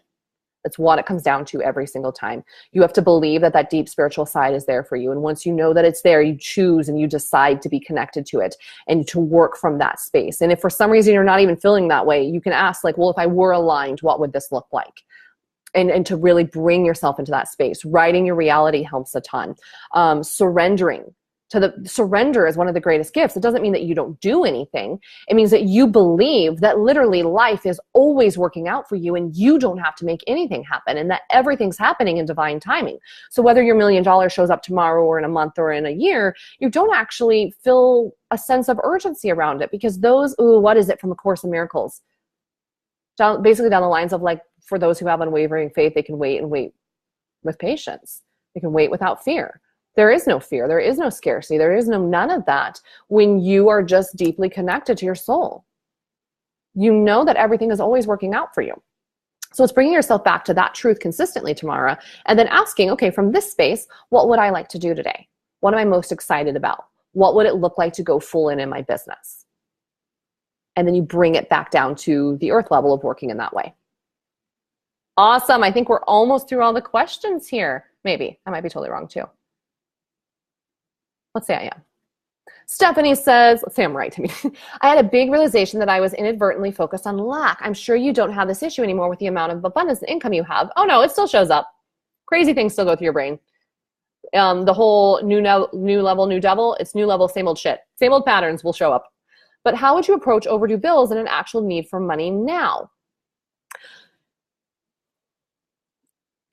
That's what it comes down to every single time. You have to believe that that deep spiritual side is there for you. And once you know that it's there, you choose and you decide to be connected to it and to work from that space. And if for some reason you're not even feeling that way, you can ask, like, well, if I were aligned, what would this look like? And to really bring yourself into that space. Writing your reality helps a ton. Surrender is one of the greatest gifts. It doesn't mean that you don't do anything. It means that you believe that literally life is always working out for you and you don't have to make anything happen, and that everything's happening in divine timing. So whether your $1 million shows up tomorrow or in a month or in a year, you don't actually feel a sense of urgency around it, because what is it from A Course in Miracles? Basically down the lines of, like, for those who have unwavering faith, they can wait and wait with patience. They can wait without fear. There is no fear. There is no scarcity. There is none of that when you are just deeply connected to your soul. You know that everything is always working out for you. So it's bringing yourself back to that truth consistently, Tamara, and then asking, okay, from this space, what would I like to do today? What am I most excited about? What would it look like to go full in my business? And then you bring it back down to the earth level of working in that way. Awesome. I think we're almost through all the questions here. Maybe. I might be totally wrong too. Let's say I am. Stephanie says, let's say I'm right. I had a big realization that I was inadvertently focused on lack. I'm sure you don't have this issue anymore with the amount of abundance and income you have. Oh no, it still shows up. Crazy things still go through your brain. The whole new level, new devil, it's new level, same old shit. Same old patterns will show up. But how would you approach overdue bills and an actual need for money now?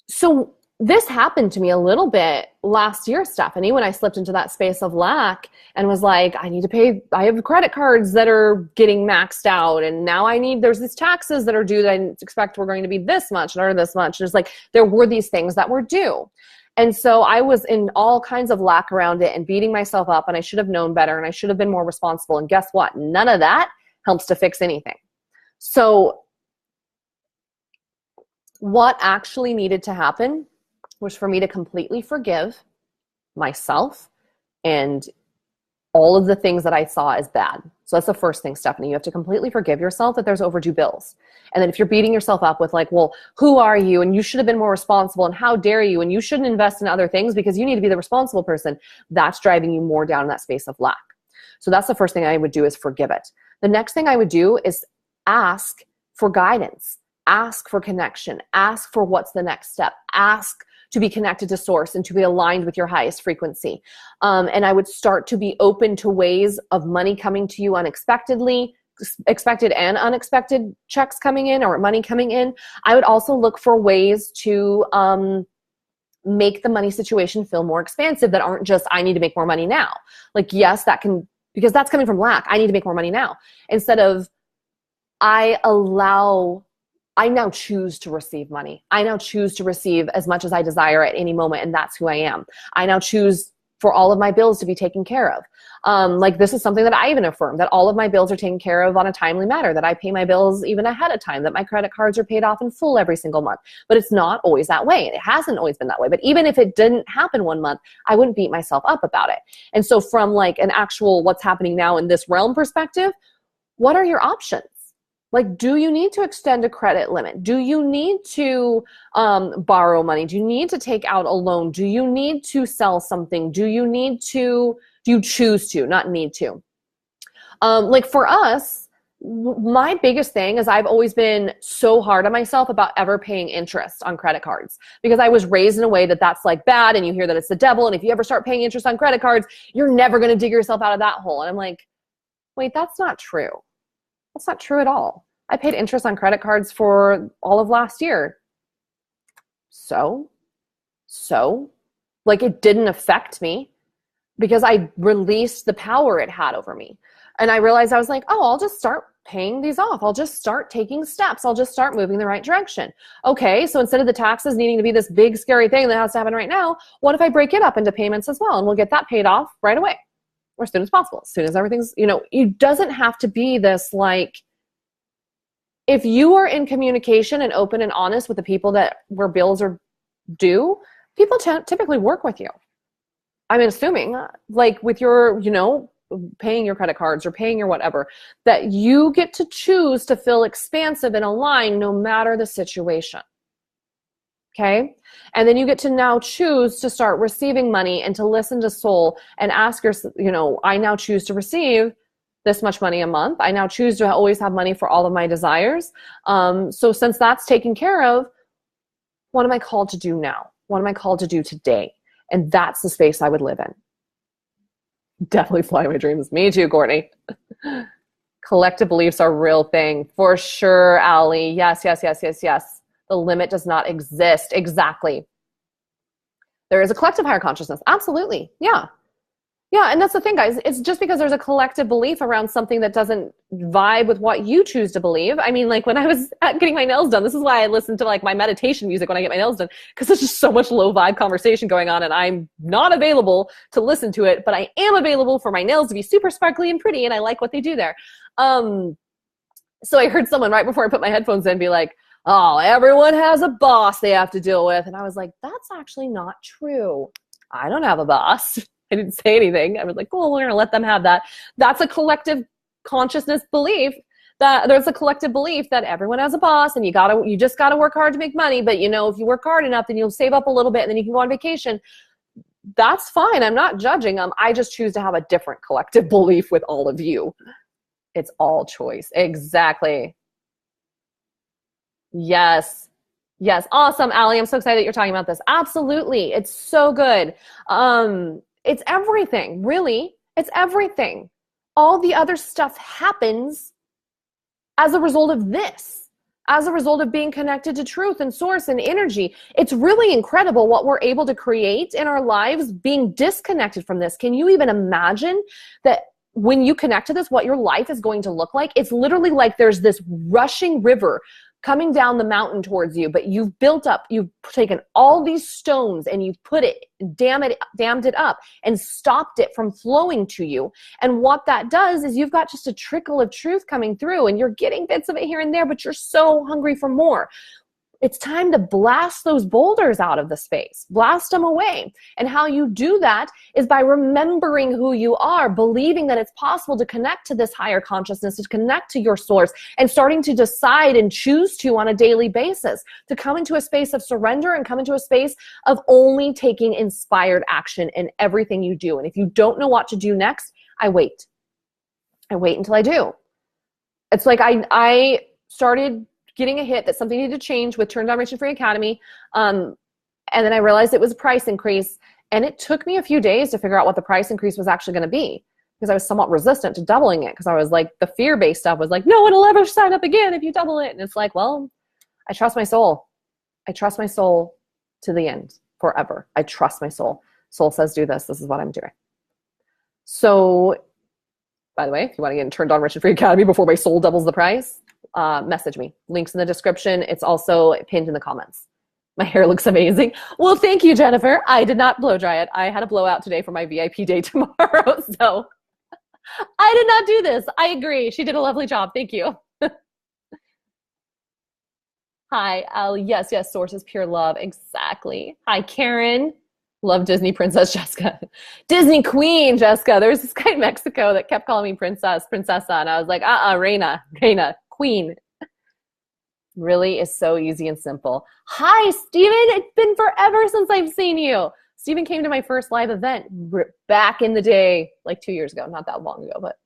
So this happened to me a little bit last year, Stephanie, when I slipped into that space of lack and was like, I need to pay, I have credit cards that are getting maxed out, and now there's these taxes that are due that I expect were going to be this much or this much. There's like, there were these things that were due. And so I was in all kinds of lack around it and beating myself up, and I should have known better and I should have been more responsible. And guess what? None of that helps to fix anything. So what actually needed to happen was for me to completely forgive myself and all of the things that I saw as bad. So that's the first thing, Stephanie. You have to completely forgive yourself that there's overdue bills. And then if you're beating yourself up with like, well, who are you? And you should have been more responsible. And how dare you? And you shouldn't invest in other things because you need to be the responsible person. That's driving you more down in that space of lack. So that's the first thing I would do, is forgive it. The next thing I would do is ask for guidance. Ask for connection. Ask for what's the next step. Ask to be connected to source and to be aligned with your highest frequency. And I would start to be open to ways of money coming to you unexpectedly, expected and unexpected checks coming in or money coming in. I would also look for ways to make the money situation feel more expansive that aren't just, I need to make more money now. Like, yes, that can, because that's coming from lack. I need to make more money now. Instead of, I now choose to receive money. I now choose to receive as much as I desire at any moment, and that's who I am. I now choose for all of my bills to be taken care of. Like, this is something that I even affirm, that all of my bills are taken care of on a timely manner, that I pay my bills even ahead of time, that my credit cards are paid off in full every single month. But it's not always that way. It hasn't always been that way. But even if it didn't happen one month, I wouldn't beat myself up about it. And so from like an actual what's happening now in this realm perspective, what are your options? Like, do you need to extend a credit limit? Do you need to borrow money? Do you need to take out a loan? Do you need to sell something? Do you choose to, not need to? Like for us, my biggest thing is I've always been so hard on myself about ever paying interest on credit cards, because I was raised in a way that that's like bad, and you hear that it's the devil, and if you ever start paying interest on credit cards, you're never going to dig yourself out of that hole. And I'm like, wait, that's not true. That's not true at all. I paid interest on credit cards for all of last year. So, like, it didn't affect me because I released the power it had over me. And I realized, I was like, oh, I'll just start paying these off. I'll just start taking steps. I'll just start moving the right direction. Okay, so instead of the taxes needing to be this big, scary thing that has to happen right now, what if I break it up into payments as well? And we'll get that paid off right away, or as soon as possible, as soon as everything's, it doesn't have to be this, like, if you are in communication and open and honest with the people where bills are due, people typically work with you. I'm assuming, like with your, paying your credit cards or paying your whatever, that you get to choose to feel expansive and aligned no matter the situation. Okay? And then you get to now choose to start receiving money and to listen to soul and ask yourself, I now choose to receive this much money a month. I now choose to always have money for all of my desires. So since that's taken care of, what am I called to do now? What am I called to do today? And that's the space I would live in. Definitely fly my dreams. Me too, Courtney. Collective beliefs are a real thing. For sure, Allie. Yes. The limit does not exist. Exactly. There is a collective higher consciousness. Absolutely. Yeah. Yeah, and that's the thing, guys. It's just because there's a collective belief around something that doesn't vibe with what you choose to believe. I mean, like when I was getting my nails done, this is why I listen to like my meditation music when I get my nails done, because there's just so much low vibe conversation going on, and I'm not available to listen to it, but I am available for my nails to be super sparkly and pretty, and I like what they do there. So I heard someone right before I put my headphones in be like, oh, everyone has a boss they have to deal with. And I was like, that's actually not true. I don't have a boss. I didn't say anything. I was like, cool, we're going to let them have that. That's a collective consciousness belief, that there's a collective belief that everyone has a boss and you just got to work hard to make money. But if you work hard enough, then you'll save up a little bit and then you can go on vacation. That's fine. I'm not judging them. I just choose to have a different collective belief with all of you. It's all choice. Exactly. Yes. Yes. Awesome, Allie. I'm so excited that you're talking about this. Absolutely. It's so good. It's everything, really. It's everything. All the other stuff happens as a result of this, as a result of being connected to truth and source and energy. It's really incredible what we're able to create in our lives being disconnected from this. Can you even imagine that when you connect to this, what your life is going to look like? It's literally like there's this rushing river coming down the mountain towards you, but you've built up, you've taken all these stones and you've put it, dammed it up and stopped it from flowing to you. And what that does is you've got just a trickle of truth coming through and you're getting bits of it here and there, but you're so hungry for more. It's time to blast those boulders out of the space, blast them away. And how you do that is by remembering who you are, believing that it's possible to connect to this higher consciousness, to connect to your source, and starting to decide and choose to on a daily basis, to come into a space of surrender and come into a space of only taking inspired action in everything you do. And if you don't know what to do next, I wait. I wait until I do. It's like I started getting a hit that something needed to change with Turned On Rich and Free Academy. And then I realized it was a price increase. And it took me a few days to figure out what the price increase was actually going to be, because I was somewhat resistant to doubling it, because I was like, the fear-based stuff was like, no one will ever sign up again if you double it. And it's like, well, I trust my soul. I trust my soul to the end, forever. I trust my soul. Soul says do this. This is what I'm doing. So, by the way, if you want to get Turned On Rich and Free Academy before my soul doubles the price, message me. Links in the description. It's also pinned in the comments. My hair looks amazing. Well, thank you, Jennifer. I did not blow dry it. I had a blowout today for my VIP day tomorrow. So I did not do this. I agree. She did a lovely job. Thank you. Hi, Ali. Yes, source is pure love. Exactly. Hi, Karen. Love Disney Princess Jessica. Disney Queen Jessica. There was this guy in Mexico that kept calling me princessa. And I was like, Reina, Queen. Really is so easy and simple. Hi, Steven. It's been forever since I've seen you. Steven came to my first live event back in the day, like 2 years ago. Not that long ago, but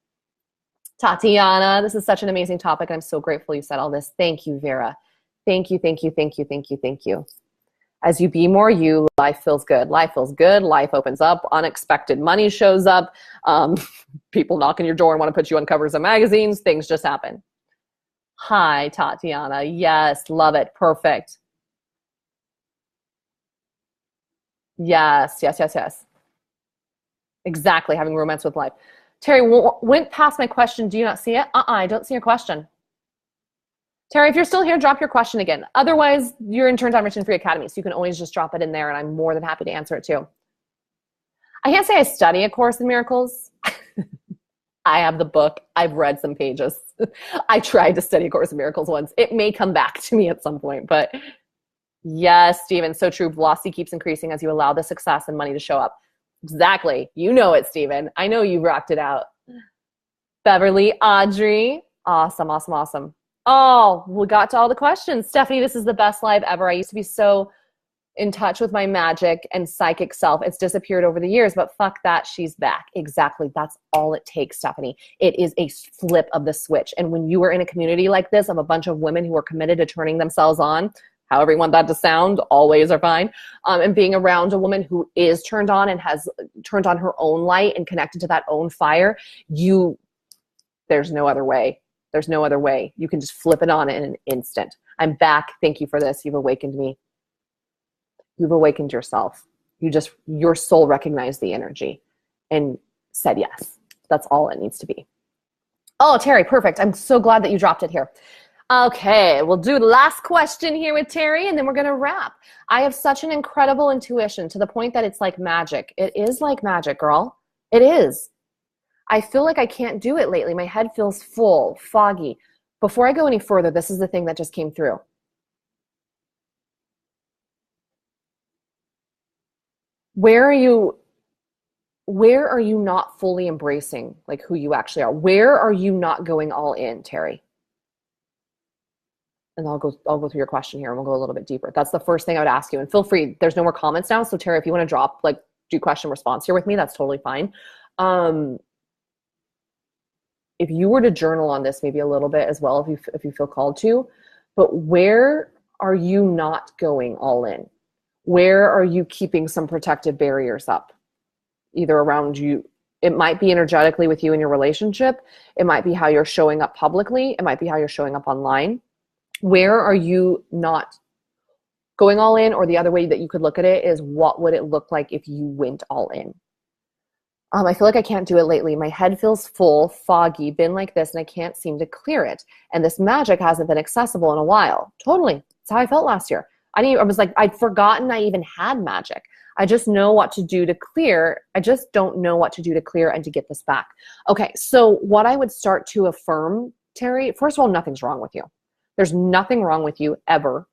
Tatiana, this is such an amazing topic. I'm so grateful you said all this. Thank you, Vera. Thank you. As you be more you, life feels good. Life feels good. Life opens up. Unexpected money shows up. People knock on your door and want to put you on covers of magazines. Things just happen. Hi, Tatiana. Yes, love it. Perfect. Yes. Exactly, having romance with life. Terry, went past my question. Do you not see it? I don't see your question. Terry, if you're still here, drop your question again. Otherwise, you're in Turned On Rich and Free Academy, so you can always just drop it in there, and I'm more than happy to answer it too. I can't say I study A Course in Miracles. I have the book. I've read some pages. I tried to study A Course in Miracles once. It may come back to me at some point, but yes, Stephen, so true. Velocity keeps increasing as you allow the success and money to show up. Exactly. You know it, Stephen. I know you rocked it out. Beverly, Audrey. Awesome. Oh, we got to all the questions. Stephanie, this is the best live ever. I used to be so in touch with my magic and psychic self. It's disappeared over the years, but fuck that, she's back. Exactly. That's all it takes, Stephanie. It is a flip of the switch. And when you are in a community like this of a bunch of women who are committed to turning themselves on, however you want that to sound, always are fine, and being around a woman who is turned on and has turned on her own light and connected to that own fire, there's no other way. There's no other way. You can just flip it on in an instant. I'm back. Thank you for this. You've awakened me. You've awakened yourself. Your soul recognized the energy and said yes. That's all it needs to be. Oh, Terry, perfect. I'm so glad that you dropped it here. Okay, we'll do the last question here with Terry, and then we're going to wrap. I have such an incredible intuition to the point that it's like magic. It is like magic, girl. It is. I feel like I can't do it lately. My head feels full, foggy. Before I go any further, this is the thing that just came through. Where are you not fully embracing like who you actually are? Where are you not going all in, Terry? And I'll go through your question here and we'll go a little bit deeper. That's the first thing I would ask you. And feel free, there's no more comments now. So Terry, if you want to drop, do question response here with me, that's totally fine. If you were to journal on this maybe a little bit as well, if you feel called to, but where are you not going all in? Where are you keeping some protective barriers up? Either around you, it might be energetically with you in your relationship. It might be how you're showing up publicly. It might be how you're showing up online. Where are you not going all in? Or the other way that you could look at it is, what would it look like if you went all in? I feel like I can't do it lately. My head feels full, foggy, been like this, and I can't seem to clear it. And this magic hasn't been accessible in a while. Totally. That's how I felt last year. I was like, I'd forgotten I even had magic. I just know what to do to clear. I just don't know what to do to clear and to get this back. Okay, so what I would start to affirm, Terry, first of all, nothing's wrong with you. There's nothing wrong with you ever.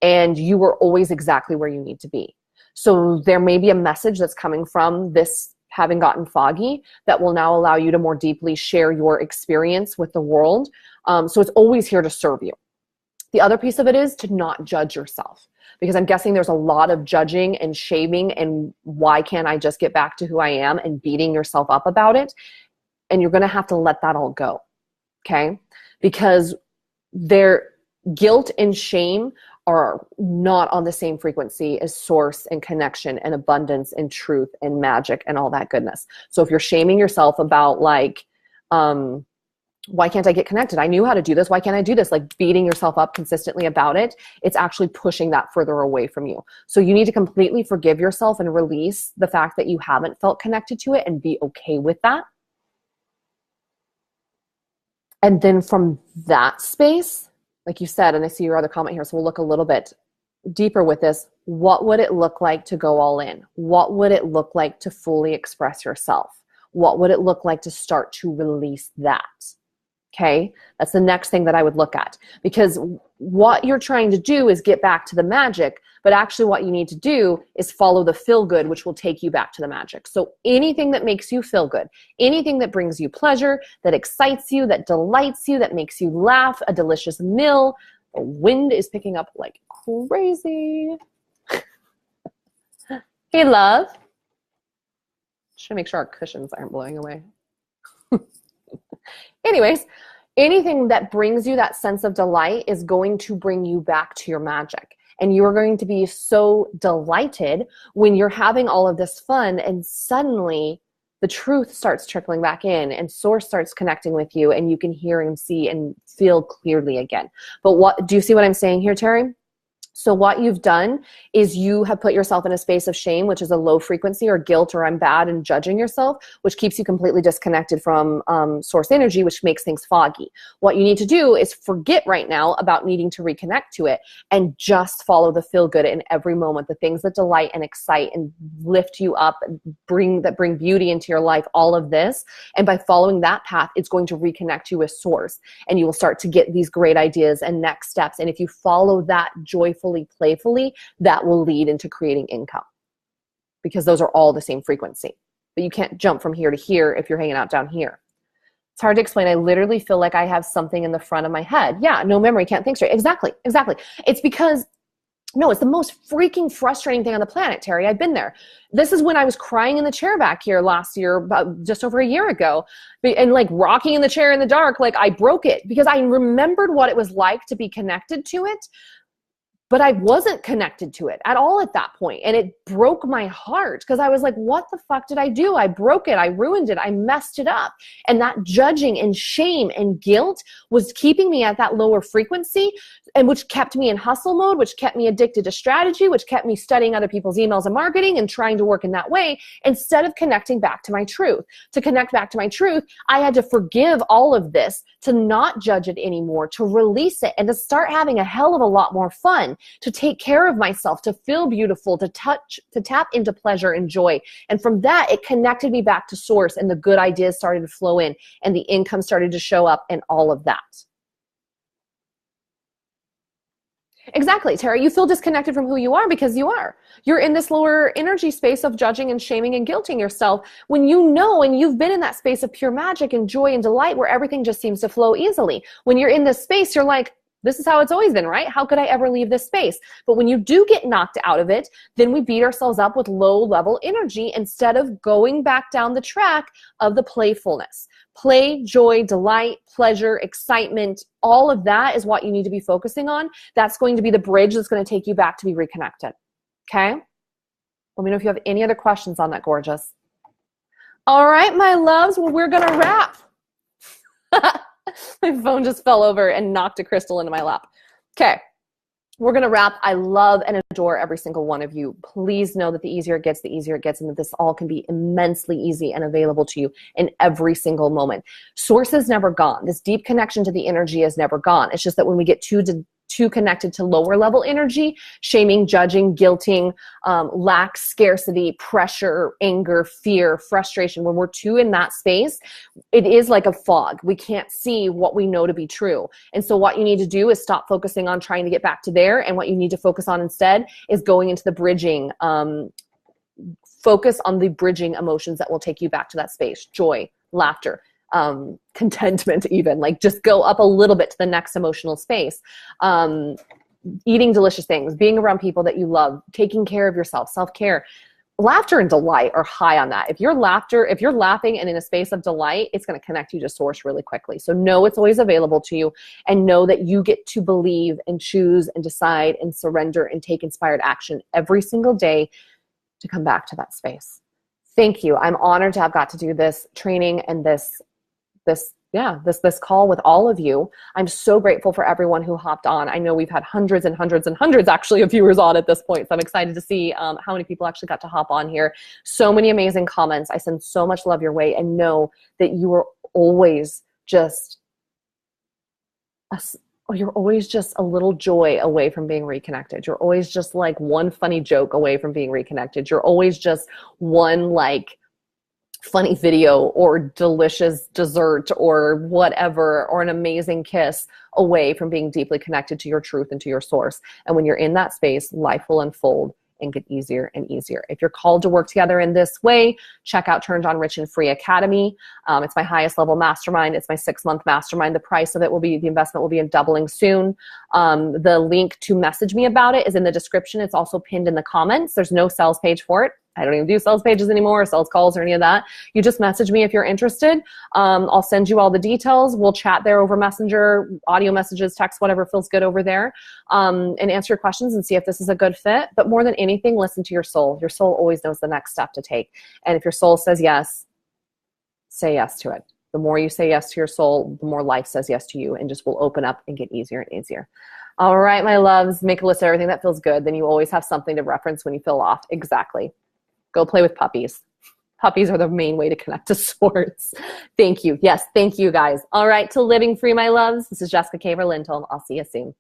And you were always exactly where you need to be. So there may be a message that's coming from this having gotten foggy that will now allow you to more deeply share your experience with the world. So it's always here to serve you. The other piece of it is to not judge yourself, because I'm guessing there's a lot of judging and shaming and why can't I just get back to who I am and beating yourself up about it. And you're going to have to let that all go. Okay? Because their guilt and shame are not on the same frequency as source and connection and abundance and truth and magic and all that goodness. So if you're shaming yourself about like, why can't I get connected? I knew how to do this. Why can't I do this? Like beating yourself up consistently about it, it's actually pushing that further away from you. So you need to completely forgive yourself and release the fact that you haven't felt connected to it and be okay with that. And then from that space, like you said, and I see your other comment here, so we'll look a little bit deeper with this. What would it look like to go all in? What would it look like to fully express yourself? What would it look like to start to release that? Okay, that's the next thing that I would look at, because what you're trying to do is get back to the magic, but actually what you need to do is follow the feel good, which will take you back to the magic. So anything that makes you feel good, anything that brings you pleasure, that excites you, that delights you, that makes you laugh, a delicious meal. The wind is picking up like crazy. Hey, love. Should make sure our cushions aren't blowing away. Anyways, anything that brings you that sense of delight is going to bring you back to your magic. And you are going to be so delighted when you're having all of this fun and suddenly the truth starts trickling back in and source starts connecting with you and you can hear and see and feel clearly again. But what do you see what I'm saying here, Terry? So what you've done is you have put yourself in a space of shame, which is a low frequency, or guilt, or I'm bad, and judging yourself, which keeps you completely disconnected from source energy, which makes things foggy. What you need to do is forget right now about needing to reconnect to it and just follow the feel good in every moment, the things that delight and excite and lift you up, and bring beauty into your life, all of this. And by following that path, it's going to reconnect you with source, and you will start to get these great ideas and next steps. And if you follow that joyfully, playfully, that will lead into creating income, because those are all the same frequency. But you can't jump from here to here if you're hanging out down here. It's hard to explain. I literally feel like I have something in the front of my head. Yeah, no memory, can't think straight. Exactly. It's because, no, it's the most freaking frustrating thing on the planet, Terry. I've been there. This is when I was crying in the chair back here last year, about just over a year ago, and like rocking in the chair in the dark, like I broke it because I remembered what it was like to be connected to it. But I wasn't connected to it at all at that point. And it broke my heart because I was like, what the fuck did I do? I broke it. I ruined it. I messed it up. And that judging and shame and guilt was keeping me at that lower frequency, and which kept me in hustle mode, which kept me addicted to strategy, which kept me studying other people's emails and marketing and trying to work in that way instead of connecting back to my truth. To connect back to my truth, I had to forgive all of this, to not judge it anymore, to release it, and to start having a hell of a lot more fun, to take care of myself, to feel beautiful, to tap into pleasure and joy. And from that, it connected me back to source, and the good ideas started to flow in, and the income started to show up, and all of that. Exactly, Terry. You feel disconnected from who you are because you are. You're in this lower energy space of judging and shaming and guilting yourself when you know and you've been in that space of pure magic and joy and delight where everything just seems to flow easily. When you're in this space, you're like, this is how it's always been, right? How could I ever leave this space? But when you do get knocked out of it, then we beat ourselves up with low level energy instead of going back down the track of the playfulness. Play, joy, delight, pleasure, excitement, all of that is what you need to be focusing on. That's going to be the bridge that's going to take you back to be reconnected. Okay? Let me know if you have any other questions on that, gorgeous. All right, my loves, well, we're going to wrap. My phone just fell over and knocked a crystal into my lap. Okay, we're going to wrap. I love and adore every single one of you. Please know that the easier it gets, and that this all can be immensely easy and available to you in every single moment. Source is never gone. This deep connection to the energy is never gone. It's just that when we get too connected to lower level energy, shaming, judging, guilting, lack, scarcity, pressure, anger, fear, frustration, when we're too in that space, it is like a fog. We can't see what we know to be true. And so what you need to do is stop focusing on trying to get back to there. And what you need to focus on instead is going into the bridging, focus on the bridging emotions that will take you back to that space. Joy, laughter, contentment, even like just go up a little bit to the next emotional space. Eating delicious things, being around people that you love, taking care of yourself, self-care. Laughter and delight are high on that. If you're laughing and in a space of delight, it's going to connect you to source really quickly. So know it's always available to you, and know that you get to believe and choose and decide and surrender and take inspired action every single day to come back to that space. Thank you. I'm honored to have got to do this training and this call with all of you. I'm so grateful for everyone who hopped on. I know we've had hundreds and hundreds and hundreds actually of viewers on at this point. So I'm excited to see how many people actually got to hop on here. So many amazing comments. I send so much love your way, and know that you are always just you're always just a little joy away from being reconnected. You're always just like one funny joke away from being reconnected. You're always just one like funny video or delicious dessert or whatever, or an amazing kiss away from being deeply connected to your truth and to your source. And when you're in that space, life will unfold and get easier and easier. If you're called to work together in this way, check out Turned On Rich and Free Academy. It's my highest level mastermind. It's my 6-month mastermind. The price of it will be, the investment will be doubling soon. The link to message me about it is in the description. It's also pinned in the comments. There's no sales page for it. I don't even do sales pages anymore, or sales calls or any of that. You just message me if you're interested. I'll send you all the details. We'll chat there over Messenger, audio messages, text, whatever feels good over there, and answer your questions and see if this is a good fit. But more than anything, listen to your soul. Your soul always knows the next step to take. And if your soul says yes, say yes to it. The more you say yes to your soul, the more life says yes to you, and just will open up and get easier and easier. All right, my loves, make a list of everything that feels good. Then you always have something to reference when you feel off. Exactly. Go play with puppies. Puppies are the main way to connect to source. Thank you. Yes, thank you guys. All right, to Living Free, my loves. This is Jessica Kaver Linton. I'll see you soon.